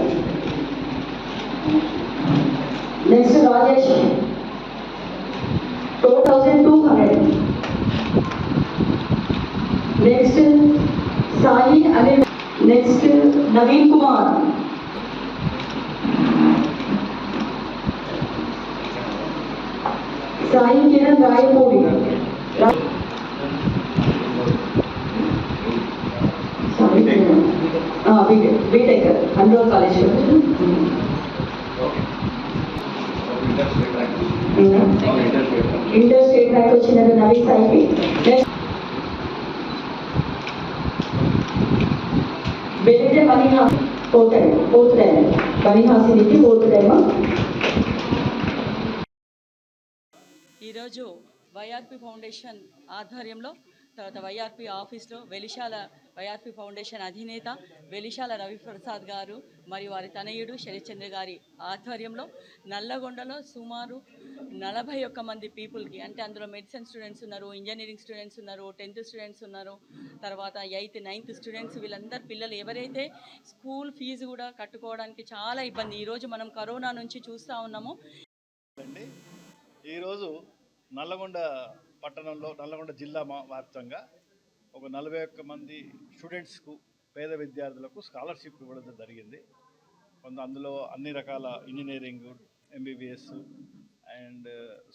Next Rajesh 2200. Next Sai అనే. నెక్స్ట్ నవీన్ కుమార్. సాయి కిరణ్ రాయపూడి. బీటెక్ అండోర్ కాలేజ్. ఇంటర్ స్టేట్ ర్యాంక్ వచ్చినది నవీ సాయికి. ఫోర్త్ టైం బనిహాసినికి ఫోర్త్ టైం. ఈరోజు వైఆర్పి ఫౌండేషన్ ఆధ్వర్యంలో, తర్వాత వైఆర్పి ఆఫీస్లో వైఆర్పి ఫౌండేషన్ అధినేత వెలిశాల రవిప్రసాద్ గారు మరియు వారి తనయుడు శరత్చంద్ర గారి ఆధ్వర్యంలో నల్లగొండలో సుమారు 41 మంది పీపుల్కి, అంటే అందులో మెడిసిన్ స్టూడెంట్స్ ఉన్నారు, ఇంజనీరింగ్ స్టూడెంట్స్ ఉన్నారు, 10th స్టూడెంట్స్ ఉన్నారు, తర్వాత 8th 9th స్టూడెంట్స్, వీళ్ళందరూ పిల్లలు ఎవరైతే స్కూల్ ఫీజు కూడా కట్టుకోవడానికి చాలా ఇబ్బంది, ఈరోజు మనం కరోనా నుంచి చూస్తూ ఉన్నాము. ఈరోజు నల్లగొండ పట్టణంలో, నల్లగొండ జిల్లా వ్యాప్తంగా ఒక 41 మంది స్టూడెంట్స్కు, పేద విద్యార్థులకు స్కాలర్షిప్ ఇవ్వడం జరిగింది. అందులో అన్ని రకాల engineering, MBBS and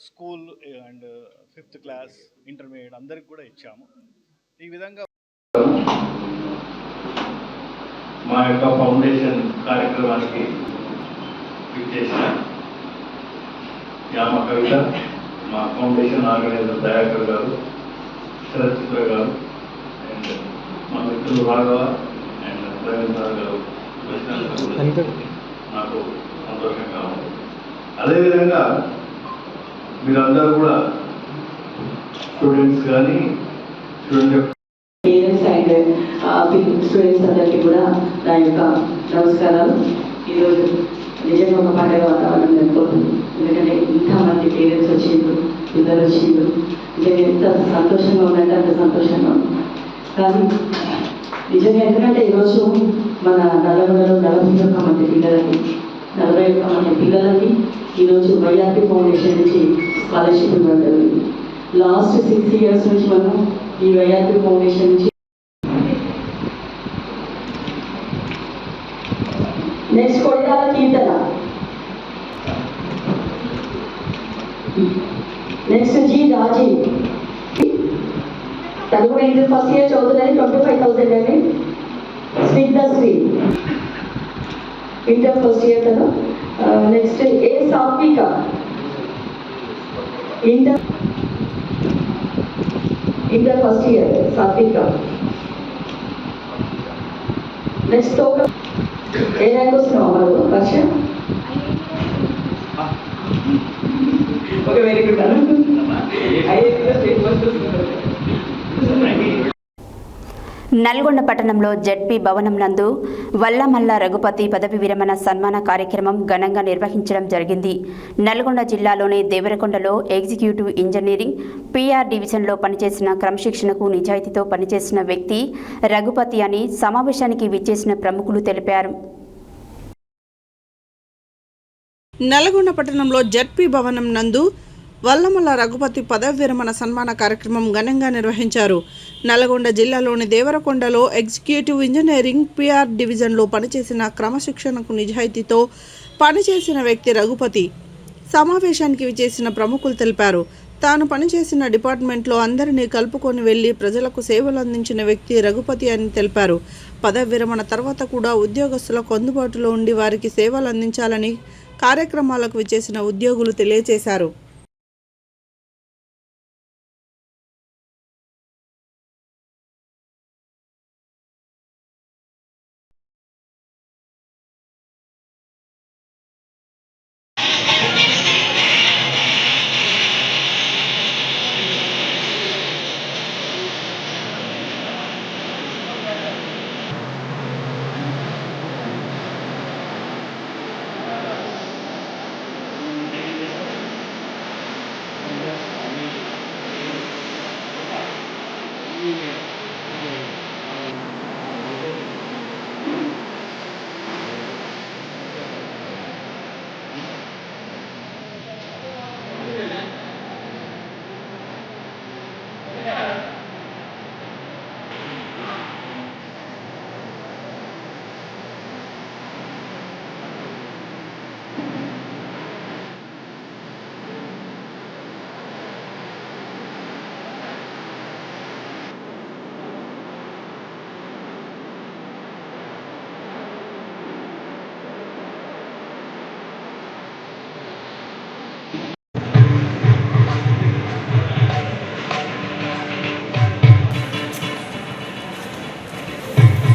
school and 5th class, intermediate అందరికి కూడా ఇచ్చాము. ఈ విధంగా మా యొక్క ఫౌండేషన్ కార్యక్రమానికి విచ్చేసిన యామ కవిత, మా ఫౌండేషన్ ఆర్గనైజర్ దయాకర్ గారు, శరత్చంద్ర గారు అండ్ మా మిత్రులు రాఘవ అండ్ రవీంద్ర గారు వచ్చినందుకు నాకు సంతోషంగా ఉంది. అదేవిధంగా మీరందరూ కూడా స్టూడెంట్స్ కానీ పేరెంట్స్ అండ్ స్టూడెంట్స్ అందరికీ కూడా నా యొక్క నమస్కారాలు. ఈరోజు నిజంగా ఒక పండుగ వాతావరణం నెలకొంది. ఎందుకంటే ఇంతమంది పేరెంట్స్ వచ్చిండ్రు, పిల్లలు వచ్చిండ్రు, నిజంగా ఎంత సంతోషంగా ఉందంటే అంత సంతోషంగా ఉంది. కానీ నిజంగా ఎందుకంటే ఈరోజు మన నల్లగొండలో 41 మంది పిల్లలకి ఈరోజు వైఆర్పి ఫౌండేషన్ నుంచి స్కాలర్షిప్ ఇవ్వడం జరిగింది. లాస్ట్ 6 years నుంచి మనం ఈ వైఆర్పి ఫౌండేషన్ నుంచి. నెక్స్ట్ కొడియాల కీర్తన, నెక్స్ట్ జీ రాజీవ్, తను కూడా ఇంటర్ ఫస్ట్ ఇయర్ చదువుతుంది, 25,000 అండి. స్నిగ్ధశ్రీ ఇంటర్ ఫస్ట్ ఇయర్ కదా. నెక్స్ట్ ఏ సాత్విక ఇంటర్ ఫస్ట్ ఇయర్ సాత్విక. నెక్స్ట్ తోక ఏ ర్యాంక్ వస్తున్నావు అమ్మ పరీక్ష? Okay, very good. నల్గొండ పట్టణంలో జెడ్పీ భవనం నందు వల్లమల్ల రఘుపతి పదవి విరమణ సన్మాన కార్యక్రమం ఘనంగా నిర్వహించడం జరిగింది. నల్గొండ జిల్లాలోని దేవరకొండలో ఎగ్జిక్యూటివ్ ఇంజనీరింగ్ PR డివిజన్లో పనిచేసిన, క్రమశిక్షణకు నిజాయితీతో పనిచేసిన వ్యక్తి రఘుపతి అని సమావేశానికి విచ్చేసిన ప్రముఖులు తెలిపారు. నల్గొండ పట్టణంలో జెడ్పీ భవనం నందు వల్లమల్ల రఘుపతి పదవి విరమణ సన్మాన కార్యక్రమం ఘనంగా నిర్వహించారు. నల్గొండ జిల్లాలోని దేవరకొండలో ఎగ్జిక్యూటివ్ ఇంజనీరింగ్ PR డివిజన్లో పనిచేసిన, క్రమశిక్షణకు నిజాయితీతో పనిచేసిన వ్యక్తి రఘుపతి సమావేశానికి విచ్చేసిన ప్రముఖులు తెలిపారు. తాను పనిచేసిన డిపార్ట్మెంట్లో అందరినీ కలుపుకొని వెళ్లి ప్రజలకు సేవలు అందించిన వ్యక్తి రఘుపతి అని తెలిపారు. పదవి విరమణ తర్వాత కూడా ఉద్యోగస్తులకు అందుబాటులో ఉండి వారికి సేవలు అందించాలని కార్యక్రమాలకు విచ్చేసిన ఉద్యోగులు తెలియజేశారు.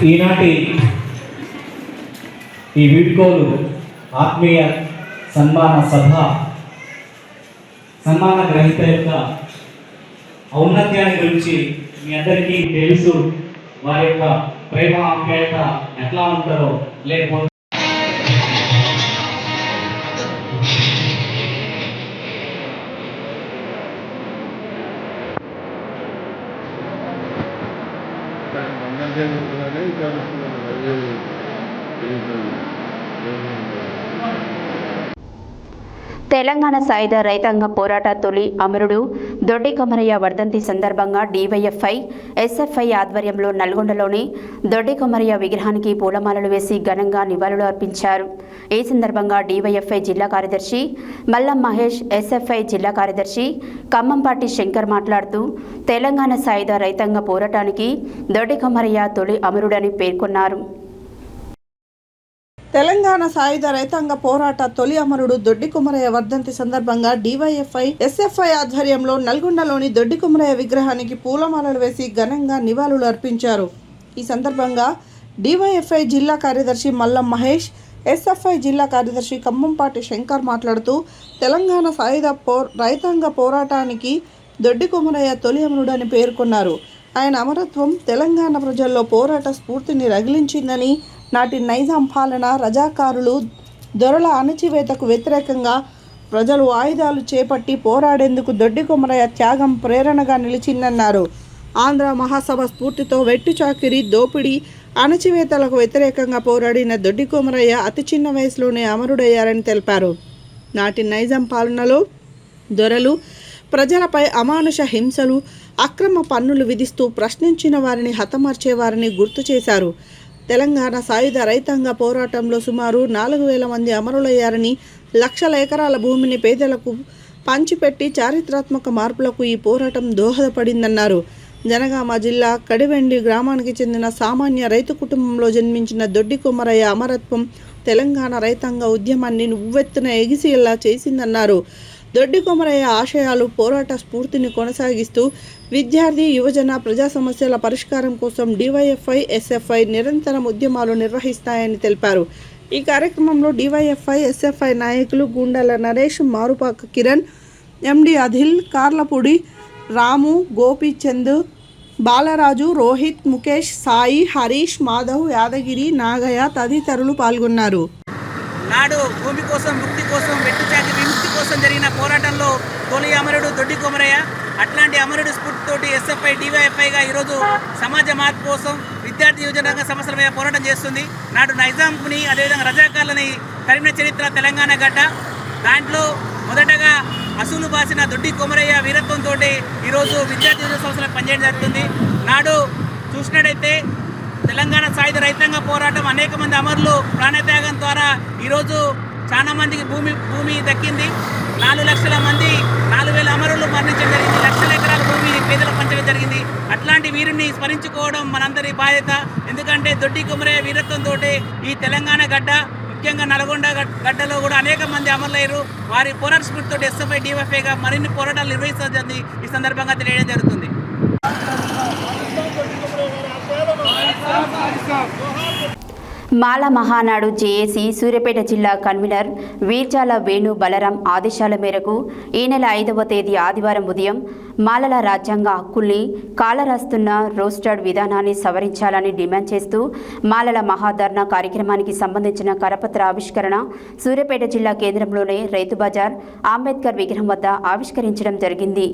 ఈనాటి ఈ వీడ్కోలు ఆత్మీయ సన్మాన సభ సన్మాన గ్రహీత యొక్క ఔన్నత్యాన్ని గురించి మీ అందరికీ తెలుసు. వారి యొక్క ప్రేమ ఆప్యాయత ఎట్లా ఉంటారో లేకపోతే తెలంగాణ సాయుధ రైతాంగ పోరాట తొలి అమరుడు దొడ్డి కొమరయ్య వర్ధంతి సందర్భంగా డివైఎఫ్ఐ ఎస్ఎఫ్ఐ ఆధ్వర్యంలో నల్గొండలోని దొడ్డి కొమరయ్య విగ్రహానికి పూలమాలలు వేసి ఘనంగా నివాళులు అర్పించారు. ఈ సందర్భంగా డివైఎఫ్ఐ జిల్లా కార్యదర్శి మల్లం మహేష్, ఎస్ఎఫ్ఐ జిల్లా కార్యదర్శి ఖమ్మంపాటి శంకర్ మాట్లాడుతూ తెలంగాణ సాయుధ రైతాంగ పోరాటానికి దొడ్డి కొమరయ్య తొలి అమరుడని పేర్కొన్నారు. తెలంగాణ సాయుధ రైతాంగ పోరాట తొలి అమరుడు దొడ్డి కొమరయ్య వర్ధంతి సందర్భంగా డివైఎఫ్ఐ ఎస్ఎఫ్ఐ ఆధ్వర్యంలో నల్గొండలోని దొడ్డి కొమరయ్య విగ్రహానికి పూలమాలలు వేసి ఘనంగా నివాళులు అర్పించారు. ఈ సందర్భంగా డివైఎఫ్ఐ జిల్లా కార్యదర్శి మల్లం మహేష్, ఎస్ఎఫ్ఐ జిల్లా కార్యదర్శి ఖమ్మంపాటి శంకర్ మాట్లాడుతూ తెలంగాణ సాయుధ రైతాంగ పోరాటానికి దొడ్డి కొమరయ్య తొలి అమరుడని పేర్కొన్నారు. ఆయన అమరత్వం తెలంగాణ ప్రజల్లో పోరాట స్ఫూర్తిని రగిలించిందని, నాటి నైజాం పాలన, రజాకారులు, దొరల అణచివేతకు వ్యతిరేకంగా ప్రజలు ఆయుధాలు చేపట్టి పోరాడేందుకు దొడ్డి కొమరయ్య త్యాగం ప్రేరణగా నిలిచిందన్నారు. ఆంధ్ర మహాసభ స్ఫూర్తితో వెట్టు చాకిరి, దోపిడీ, అణచివేతలకు వ్యతిరేకంగా పోరాడిన దొడ్డి కొమరయ్య అతి చిన్న వయసులోనే అమరుడయ్యారని తెలిపారు. నాటి నైజాం పాలనలో దొరలు ప్రజలపై అమానుష హింసలు, అక్రమ పన్నులు విధిస్తూ ప్రశ్నించిన వారిని హతమార్చేవారిని గుర్తు చేశారు. తెలంగాణ సాయుధ రైతాంగ పోరాటంలో సుమారు 4,000 మంది అమరులయ్యారని, లక్షల ఎకరాల భూమిని పేదలకు పంచిపెట్టి చారిత్రాత్మక మార్పులకు ఈ పోరాటం దోహదపడిందన్నారు. జనగామ జిల్లా కడివెండి గ్రామానికి చెందిన సామాన్య రైతు కుటుంబంలో జన్మించిన దొడ్డి కొమరయ్య అమరత్వం తెలంగాణ రైతాంగ ఉద్యమాన్ని ఉవ్వెత్తున ఎగిసేలా చేసిందన్నారు. దొడ్డి కొమరయ్య ఆశయాలు, పోరాట స్ఫూర్తిని కొనసాగిస్తూ విద్యార్థి, యువజన, ప్రజా సమస్యల పరిష్కారం కోసం డివైఎఫ్ఐ, ఎస్ఎఫ్ఐ నిరంతరం ఉద్యమాలు నిర్వహిస్తాయని తెలిపారు. ఈ కార్యక్రమంలో డివైఎఫ్ఐ, ఎస్ఎఫ్ఐ నాయకులు గుండాల నరేష్, మారుపాక కిరణ్, ఎండి అధిల్, కార్లపూడి రాము, గోపీచంద్, బాలరాజు, రోహిత్, ముఖేష్, సాయి, హరీష్, మాధవ్, యాదగిరి, నాగయ్య తదితరులు పాల్గొన్నారు. నాడు భూమి కోసం, ముక్తి కోసం, వెట్టుచాకి విముక్తి కోసం జరిగిన పోరాటంలో తొలి అమరుడు దొడ్డి కొమరయ్య. అట్లాంటి అమరుడు స్ఫూర్తితోటి ఎస్ఎఫ్ఐ, డివైఎఫ్ఐగా ఈరోజు సమాజ మార్పు కోసం, విద్యార్థి యువజనంగా సమస్యల మీద పోరాటం చేస్తుంది. నాడు నైజాంని, అదేవిధంగా రజాకార్లని తరిమిన చరిత్ర తెలంగాణ గడ్డ. దాంట్లో మొదటగా అసూలు బాసిన దొడ్డి కొమరయ్య వీరత్వంతో ఈరోజు విద్యార్థి యువజన సంస్థలకు పనిచేయడం జరుగుతుంది. నాడు చూసినట్టయితే తెలంగాణ సాయుధ రైతాంగ పోరాటం అనేక మంది అమరులు ప్రాణత్యాగం ద్వారా ఈరోజు చాలా మందికి భూమి దక్కింది. 4 లక్షల మంది, 4,000 అమరులు మరణించడం జరిగింది. లక్షల ఎకరాల భూమి పేదలకు పంచడం జరిగింది. అట్లాంటి వీరుని స్మరించుకోవడం మనందరి బాధ్యత. ఎందుకంటే దొడ్డి కొమరయ్య వీరత్వంతో ఈ తెలంగాణ గడ్డ, ముఖ్యంగా నల్గొండ గడ్డలో కూడా అనేక మంది అమరులయ్యారు. వారి పోరాట స్ఫూర్తితో ఎస్ఎఫ్ఐ, డివైఎఫ్ఐగా మరిన్ని పోరాటాలు నిర్వహిస్తుంది ఈ సందర్భంగా తెలియడం జరుగుతుంది. మాల మహానాడు జేఏసీ సూర్యాపేట జిల్లా కన్వీనర్ వీర్జాల వేణు బలరాం ఆదేశాల మేరకు ఈ నెల 5వ తేదీ ఆదివారం ఉదయం మాలల రాజ్యాంగ హక్కుల్ని కాలరాస్తున్న రోస్టర్డ్ విధానాన్ని సవరించాలని డిమాండ్ చేస్తూ మాలల మహాధర్నా కార్యక్రమానికి సంబంధించిన కరపత్ర ఆవిష్కరణ సూర్యాపేట జిల్లా కేంద్రంలోని రైతు బజార్ అంబేద్కర్ విగ్రహం వద్ద ఆవిష్కరించడం జరిగింది.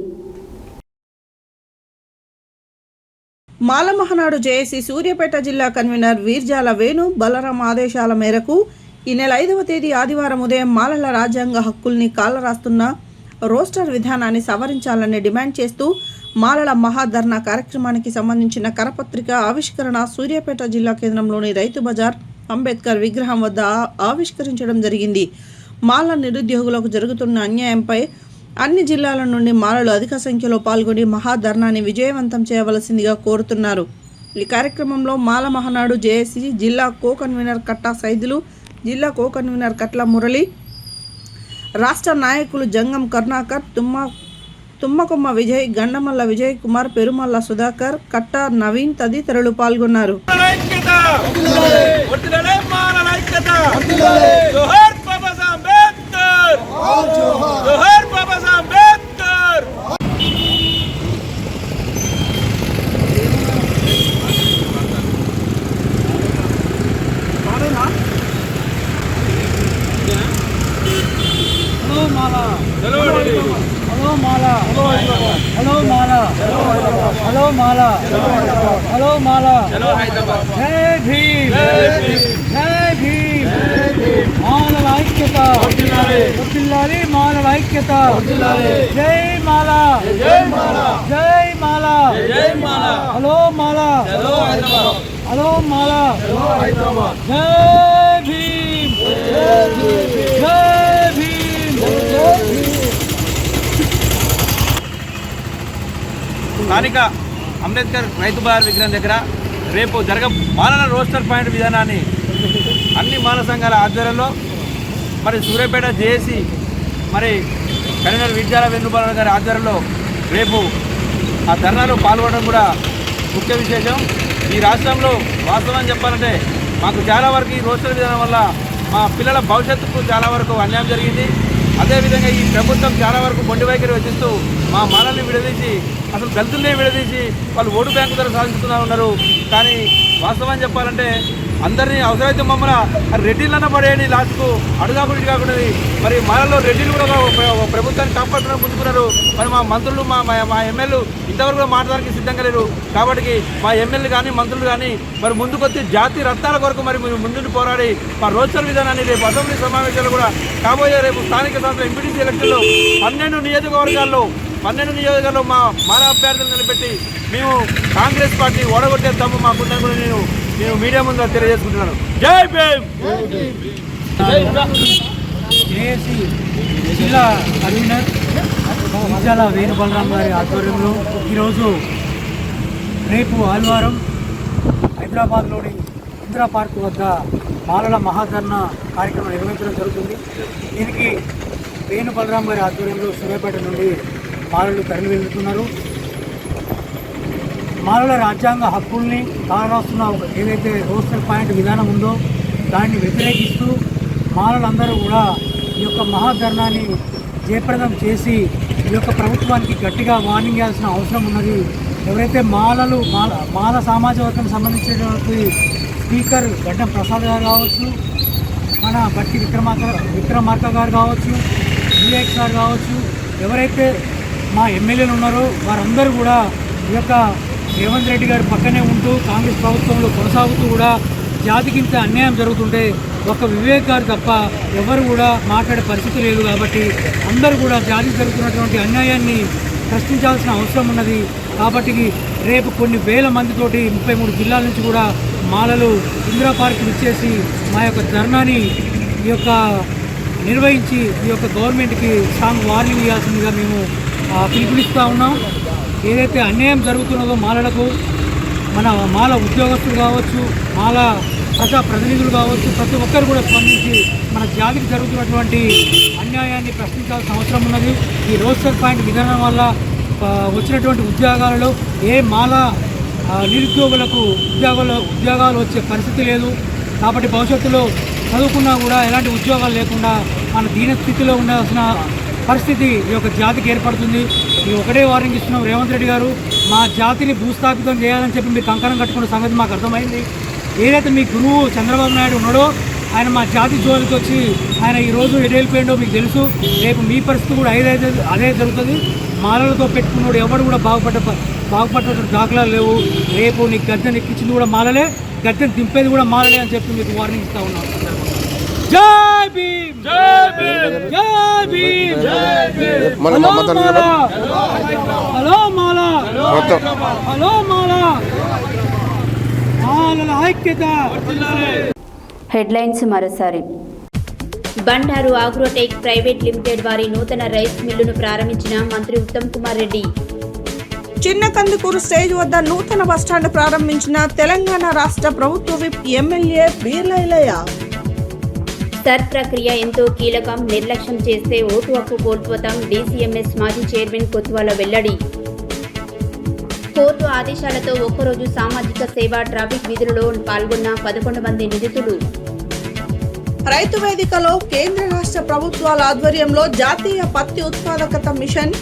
మాల మహానాడు జేఏసీ సూర్యాపేట జిల్లా కన్వీనర్ వీర్జాల వేణు బలరాం ఆదేశాల మేరకు ఈ నెల 5వ తేదీ ఆదివారం ఉదయం మాలల రాజ్యాంగ హక్కుల్ని కాలరాస్తున్న రోస్టర్ విధానాన్ని సవరించాలని డిమాండ్ చేస్తూ మాలల మహాధర్నా కార్యక్రమానికి సంబంధించిన కరపత్రిక ఆవిష్కరణ సూర్యాపేట జిల్లా కేంద్రంలోని రైతు బజార్ అంబేద్కర్ విగ్రహం వద్ద ఆవిష్కరించడం జరిగింది. మాల నిరుద్యోగులకు జరుగుతున్న అన్యాయంపై అన్ని జిల్లాల నుండి మాలలు అధిక సంఖ్యలో పాల్గొని మహాధర్నాన్ని విజయవంతం చేయవలసిందిగా కోరుతున్నారు. ఈ కార్యక్రమంలో మాల మహానాడు జేఏసీ జిల్లా కో కన్వీనర్ కట్టా సైదులు, జిల్లా కో కన్వీనర్ కట్ల మురళి, రాష్ట్ర నాయకులు జంగం కరుణాకర్, తుమ్మకొమ్మ విజయ్, గండమల్ల విజయ్ కుమార్, పెరుమల్ల సుధాకర్, కట్టా నవీన్ తదితరులు పాల్గొన్నారు. వర్ధిల్లాలి మాలల ఐక్యత జోహార్ బాబాసాహెబ్ అంబేద్కర్ జోహార్ బాబాసాహెబ్ అంబేద్కర్ హలో మాలా హలో మాలా హలో మాలా హలో మాలా హలో మాలా జై భీమ్ జై భీమ్ మాలల ఐక్యత వర్ధిల్లాలి మాలల ఐక్యత జై మాలా జై మాలా జై మాలా జై మాలా హలో మాలా హలో మాలా జై భీమ్ జై స్థానిక అంబేద్కర్ రైతు బజార్ విగ్రహం దగ్గర రేపు మాలల రోస్టర్ పాయింట్ విధానాన్ని అన్ని మాల సంఘాల ఆధ్వర్యంలో మరి సూర్యాపేట జేఏసీ మరి కన్వీనర్ విద్యాల వేణుగోపాల్ గారి ఆధ్వర్యంలో రేపు ఆ ధర్నాలో పాల్గొనడం కూడా ముఖ్య విశేషం. ఈ రాష్ట్రంలో వాస్తవం చెప్పాలంటే మాకు చాలా వరకు ఈ రోస్టర్ విధానం వల్ల మా పిల్లల భవిష్యత్తుకు చాలా వరకు అన్యాయం జరిగింది. అదేవిధంగా ఈ ప్రభుత్వం చాలా వరకు మొండి వైఖరి వహిస్తూ మా మాలల్ని విడదీసి అసలు దళితుల్నే విడదీసి వాళ్ళు ఓటు బ్యాంకు ధర సాధిస్తున్నా ఉన్నారు. కానీ వాస్తవం చెప్పాలంటే అందరినీ అవసరమైతే మమ్మల్ని రెడ్డిలన్న పడేయండి లాస్ట్కు అడుగాకుడి కాకుండా మరి మాలలో రెడ్డిలు కూడా ప్రభుత్వాన్ని కాపాడుతున్న ముందుకున్నారు. మరి మా మంత్రులు మా ఎమ్మెల్యేలు ఇంతవరకు మాట్లాడడానికి సిద్ధంగా లేరు. కాబట్టి మా ఎమ్మెల్యేలు కానీ మంత్రులు కానీ మరి ముందుకొచ్చి జాతి రత్నాల కొరకు మరి ముందుకు పోరాడి మా రోస్టర్ విధానాన్ని రేపు అసెంబ్లీ సమావేశాలు కూడా కాబోయే రేపు స్థానిక సంస్థల ఎంపీటీసీ ఎలక్షన్లో 12 నియోజకవర్గాల్లో మా మాల అభ్యర్థులు నిలబెట్టి మేము కాంగ్రెస్ పార్టీ ఓడగొట్టేస్తాము మాకుందని కూడా నేను మీడియా ముందు తెలియజేసుకుంటున్నాను. జై భీమ్. జేఏసీ జిల్లా కన్వీనర్ విద్యాల వేణుగోపాల్ గారి ఆధ్వర్యంలో ఈరోజు రేపు ఆదివారం హైదరాబాద్లోని ఇందిరా పార్క్ వద్ద మాలల మహాధర్నా కార్యక్రమం నిర్వహించడం జరుగుతుంది. దీనికి వేణుగోపాల్ గారి ఆధ్వర్యంలో సూర్యాపేట నుండి మాలలు తరలి వెళ్తున్నారు. మాలల రాజ్యాంగ హక్కుల్ని కాలరాస్తున్న ఏదైతే రోస్టర్ పాయింట్ విధానం ఉందో దాన్ని వ్యతిరేకిస్తూ మాలలందరూ కూడా ఈ యొక్క మహాధర్నాన్ని జయప్రదం చేసి ఈ యొక్క ప్రభుత్వానికి గట్టిగా వార్నింగ్ ఇవ్వాల్సిన అవసరం ఉన్నది. ఎవరైతే మాల సమాజ వర్గానికి సంబంధించినటువంటి స్పీకర్ గడ్డం ప్రసాద్ గారు కావచ్చు, మన బట్టి విక్రమార్క గారు కావచ్చు, వివేక్ సార్ కావచ్చు, ఎవరైతే మా ఎమ్మెల్యేలు ఉన్నారో వారందరూ కూడా ఈ యొక్క రేవంత్ రెడ్డి గారి పక్కనే ఉంటూ కాంగ్రెస్ ప్రభుత్వంలో కొనసాగుతూ కూడా జాతికి ఇంత అన్యాయం జరుగుతుంటే ఒక వివేక్ గారు తప్ప ఎవరు కూడా మాట్లాడే పరిస్థితి లేదు. కాబట్టి అందరూ కూడా జాతికి జరుగుతున్నటువంటి అన్యాయాన్ని ప్రశ్నించాల్సిన అవసరం ఉన్నది. కాబట్టి రేపు కొన్ని వేల మందితోటి 33 జిల్లాల నుంచి కూడా మాలలు ఇందిరా పార్క్ ఇచ్చేసి మా యొక్క ధర్నాని నిర్వహించి ఈ యొక్క గవర్నమెంట్కి స్ట్రాంగ్ వార్నింగ్ ఇవ్వాల్సిందిగా మేము పిలుపునిస్తూ ఉన్నాం. ఏదైతే అన్యాయం జరుగుతున్నదో మాలలకు మన మాల ఉద్యోగస్తులు కావచ్చు, మాల ప్రజాప్రతినిధులు కావచ్చు, ప్రతి ఒక్కరు కూడా స్పందించి మన జాతికి జరుగుతున్నటువంటి అన్యాయాన్ని ప్రశ్నించాల్సిన అవసరం ఉన్నది. ఈ రోస్టర్ పాయింట్ విధానం వల్ల వచ్చినటువంటి ఉద్యోగాలలో ఏ మాల నిరుద్యోగులకు ఉద్యోగాలు వచ్చే పరిస్థితి లేదు. కాబట్టి భవిష్యత్తులో చదువుకున్నా కూడా ఎలాంటి ఉద్యోగాలు లేకుండా మన దీనస్థితిలో ఉండాల్సిన పరిస్థితి ఈ యొక్క జాతికి ఏర్పడుతుంది. ఈ ఒకటే వార్నింగ్ ఇస్తున్నాం, రేవంత్ రెడ్డి గారు మా జాతిని భూస్థాపితం చేయాలని చెప్పి మీరు కంకణం కట్టుకున్న సంగతి మాకు అర్థమైంది. ఏదైతే మీ గురువు చంద్రబాబు నాయుడు ఉన్నాడో ఆయన మా జాతి జోలికి వచ్చి ఆయన ఈరోజు ఎడేళ్ళిపోయిండో మీకు తెలుసు. రేపు మీ పరిస్థితి కూడా అదే జరుగుతుంది. మాలలతో పెట్టుకున్నాడు ఎవడు కూడా బాగుపడ్డ దాఖలాలు లేవు. రేపు నీకు గద్దెని ఎక్కించింది కూడా మాలలే, గద్దెని దింపేది కూడా మాలలే అని చెప్పి మీకు వార్నింగ్ ఇస్తా ఉన్నాం. జై భీమ్, జై భీమ్, జై భీమ్, జై భీమ్. హలో మాల, హలో మాల, మాలల ఐక్యత. హెడ్లైన్స్ మరోసారి. బండారు ఆగ్రోటెక్ ప్రైవేట్ లిమిటెడ్ వారి నూతన రైస్ మిల్లును ప్రారంభించిన మంత్రి ఉత్తమ్ కుమార్ రెడ్డి. చిన్న కందుకూరు స్టేజ్ వద్ద నూతన బస్టాండ్ ప్రారంభించిన తెలంగాణ రాష్ట్ర ప్రభుత్వ విప్ ఎమ్మెల్యే బీర్లైలయ్య. సర్ ప్రక్రియ ఎంతో కీలకం, నిర్లక్ష్యం చేస్తే ఓటు హక్కు కోల్పోతాం. డీసీఎంఎస్ మాజీ చైర్మన్ కొత్వాల వెల్లడి. కోర్టు ఆదేశాలతో ఒక్కరోజు సామాజిక సేవ ట్రాఫిక్ విధులలో పాల్గొన్న 11 మంది నిందితులు. రైతు వేదికలో కేంద్ర రాష్ట్ర ప్రభుత్వాల ఆధ్వర్యంలో జాతీయ పత్తి ఉత్పాదకత మిషన్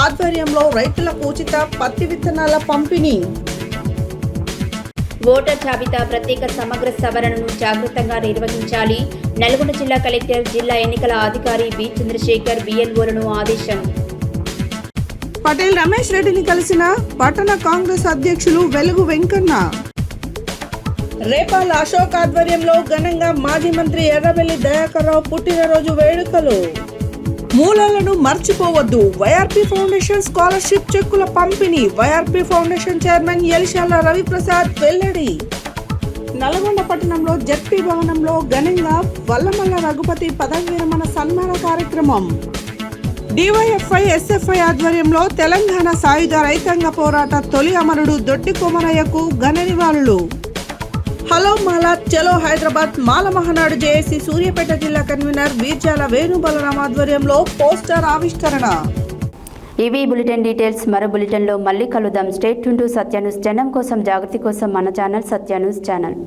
ఆధ్వర్యంలో రైతులకు ఉచిత పత్తి విత్తనాల పంపిణీ. ఓటర్ జాబితా ప్రత్యేక సమగ్ర సవరణను జాగ్రత్తగా నిర్వహించాలి. నల్గొండ జిల్లా కలెక్టర్, జిల్లా ఎన్నికల అధికారి బి చంద్రశేఖర్ బిఎల్ఓలను ఆదేశం. పటేల్ రమేష్ రెడ్డిని కలిసిన పట్టణ కాంగ్రెస్ అధ్యక్షులు వెలుగు వెంకన్న. రేపాల అశోక్ ఆధ్వర్యంలో ఘనంగా మాజీ మంత్రి ఎర్రబెల్లి దయాకర్ రావు పుట్టినరోజు వేడుకలు. మూలాలను మర్చిపోవద్దు, వైఆర్పీ ఫౌండేషన్ స్కాలర్షిప్ చెక్కుల పంపిణీ. వైఆర్పీ ఫౌండేషన్ చైర్మన్ ఎలిశాల రవిప్రసాద్ వెల్లడి. నల్గొండ పట్టణంలో జెడ్పీ భవనంలో ఘనంగా వల్లమల్ల రఘుపతి పదవి విరమణ సన్మాన కార్యక్రమం. డివైఎఫ్ఐ ఎస్ఎఫ్ఐ ఆధ్వర్యంలో తెలంగాణ సాయుధ రైతాంగ పోరాట తొలి అమరుడు దొడ్డి కొమరయ్యకు ఘన నివాళులు. హలో మాలా చలో హైదరాబాద్ మాల మహానాడు జేఏసీ సూర్యాపేట జిల్లా కన్వీనర్ వీర్జాల వేణు బలరాం ఆధ్వర్యంలో పోస్టర్ ఆవిష్కరణ. ఇవి బులెటిన్ డీటెయిల్స్. మరో బులెటిన్లో మళ్ళీ కలుద్దాం. State tune to Satya news. జనం కోసం, జాగృతి కోసం మన ఛానల్ సత్య న్యూస్ ఛానల్.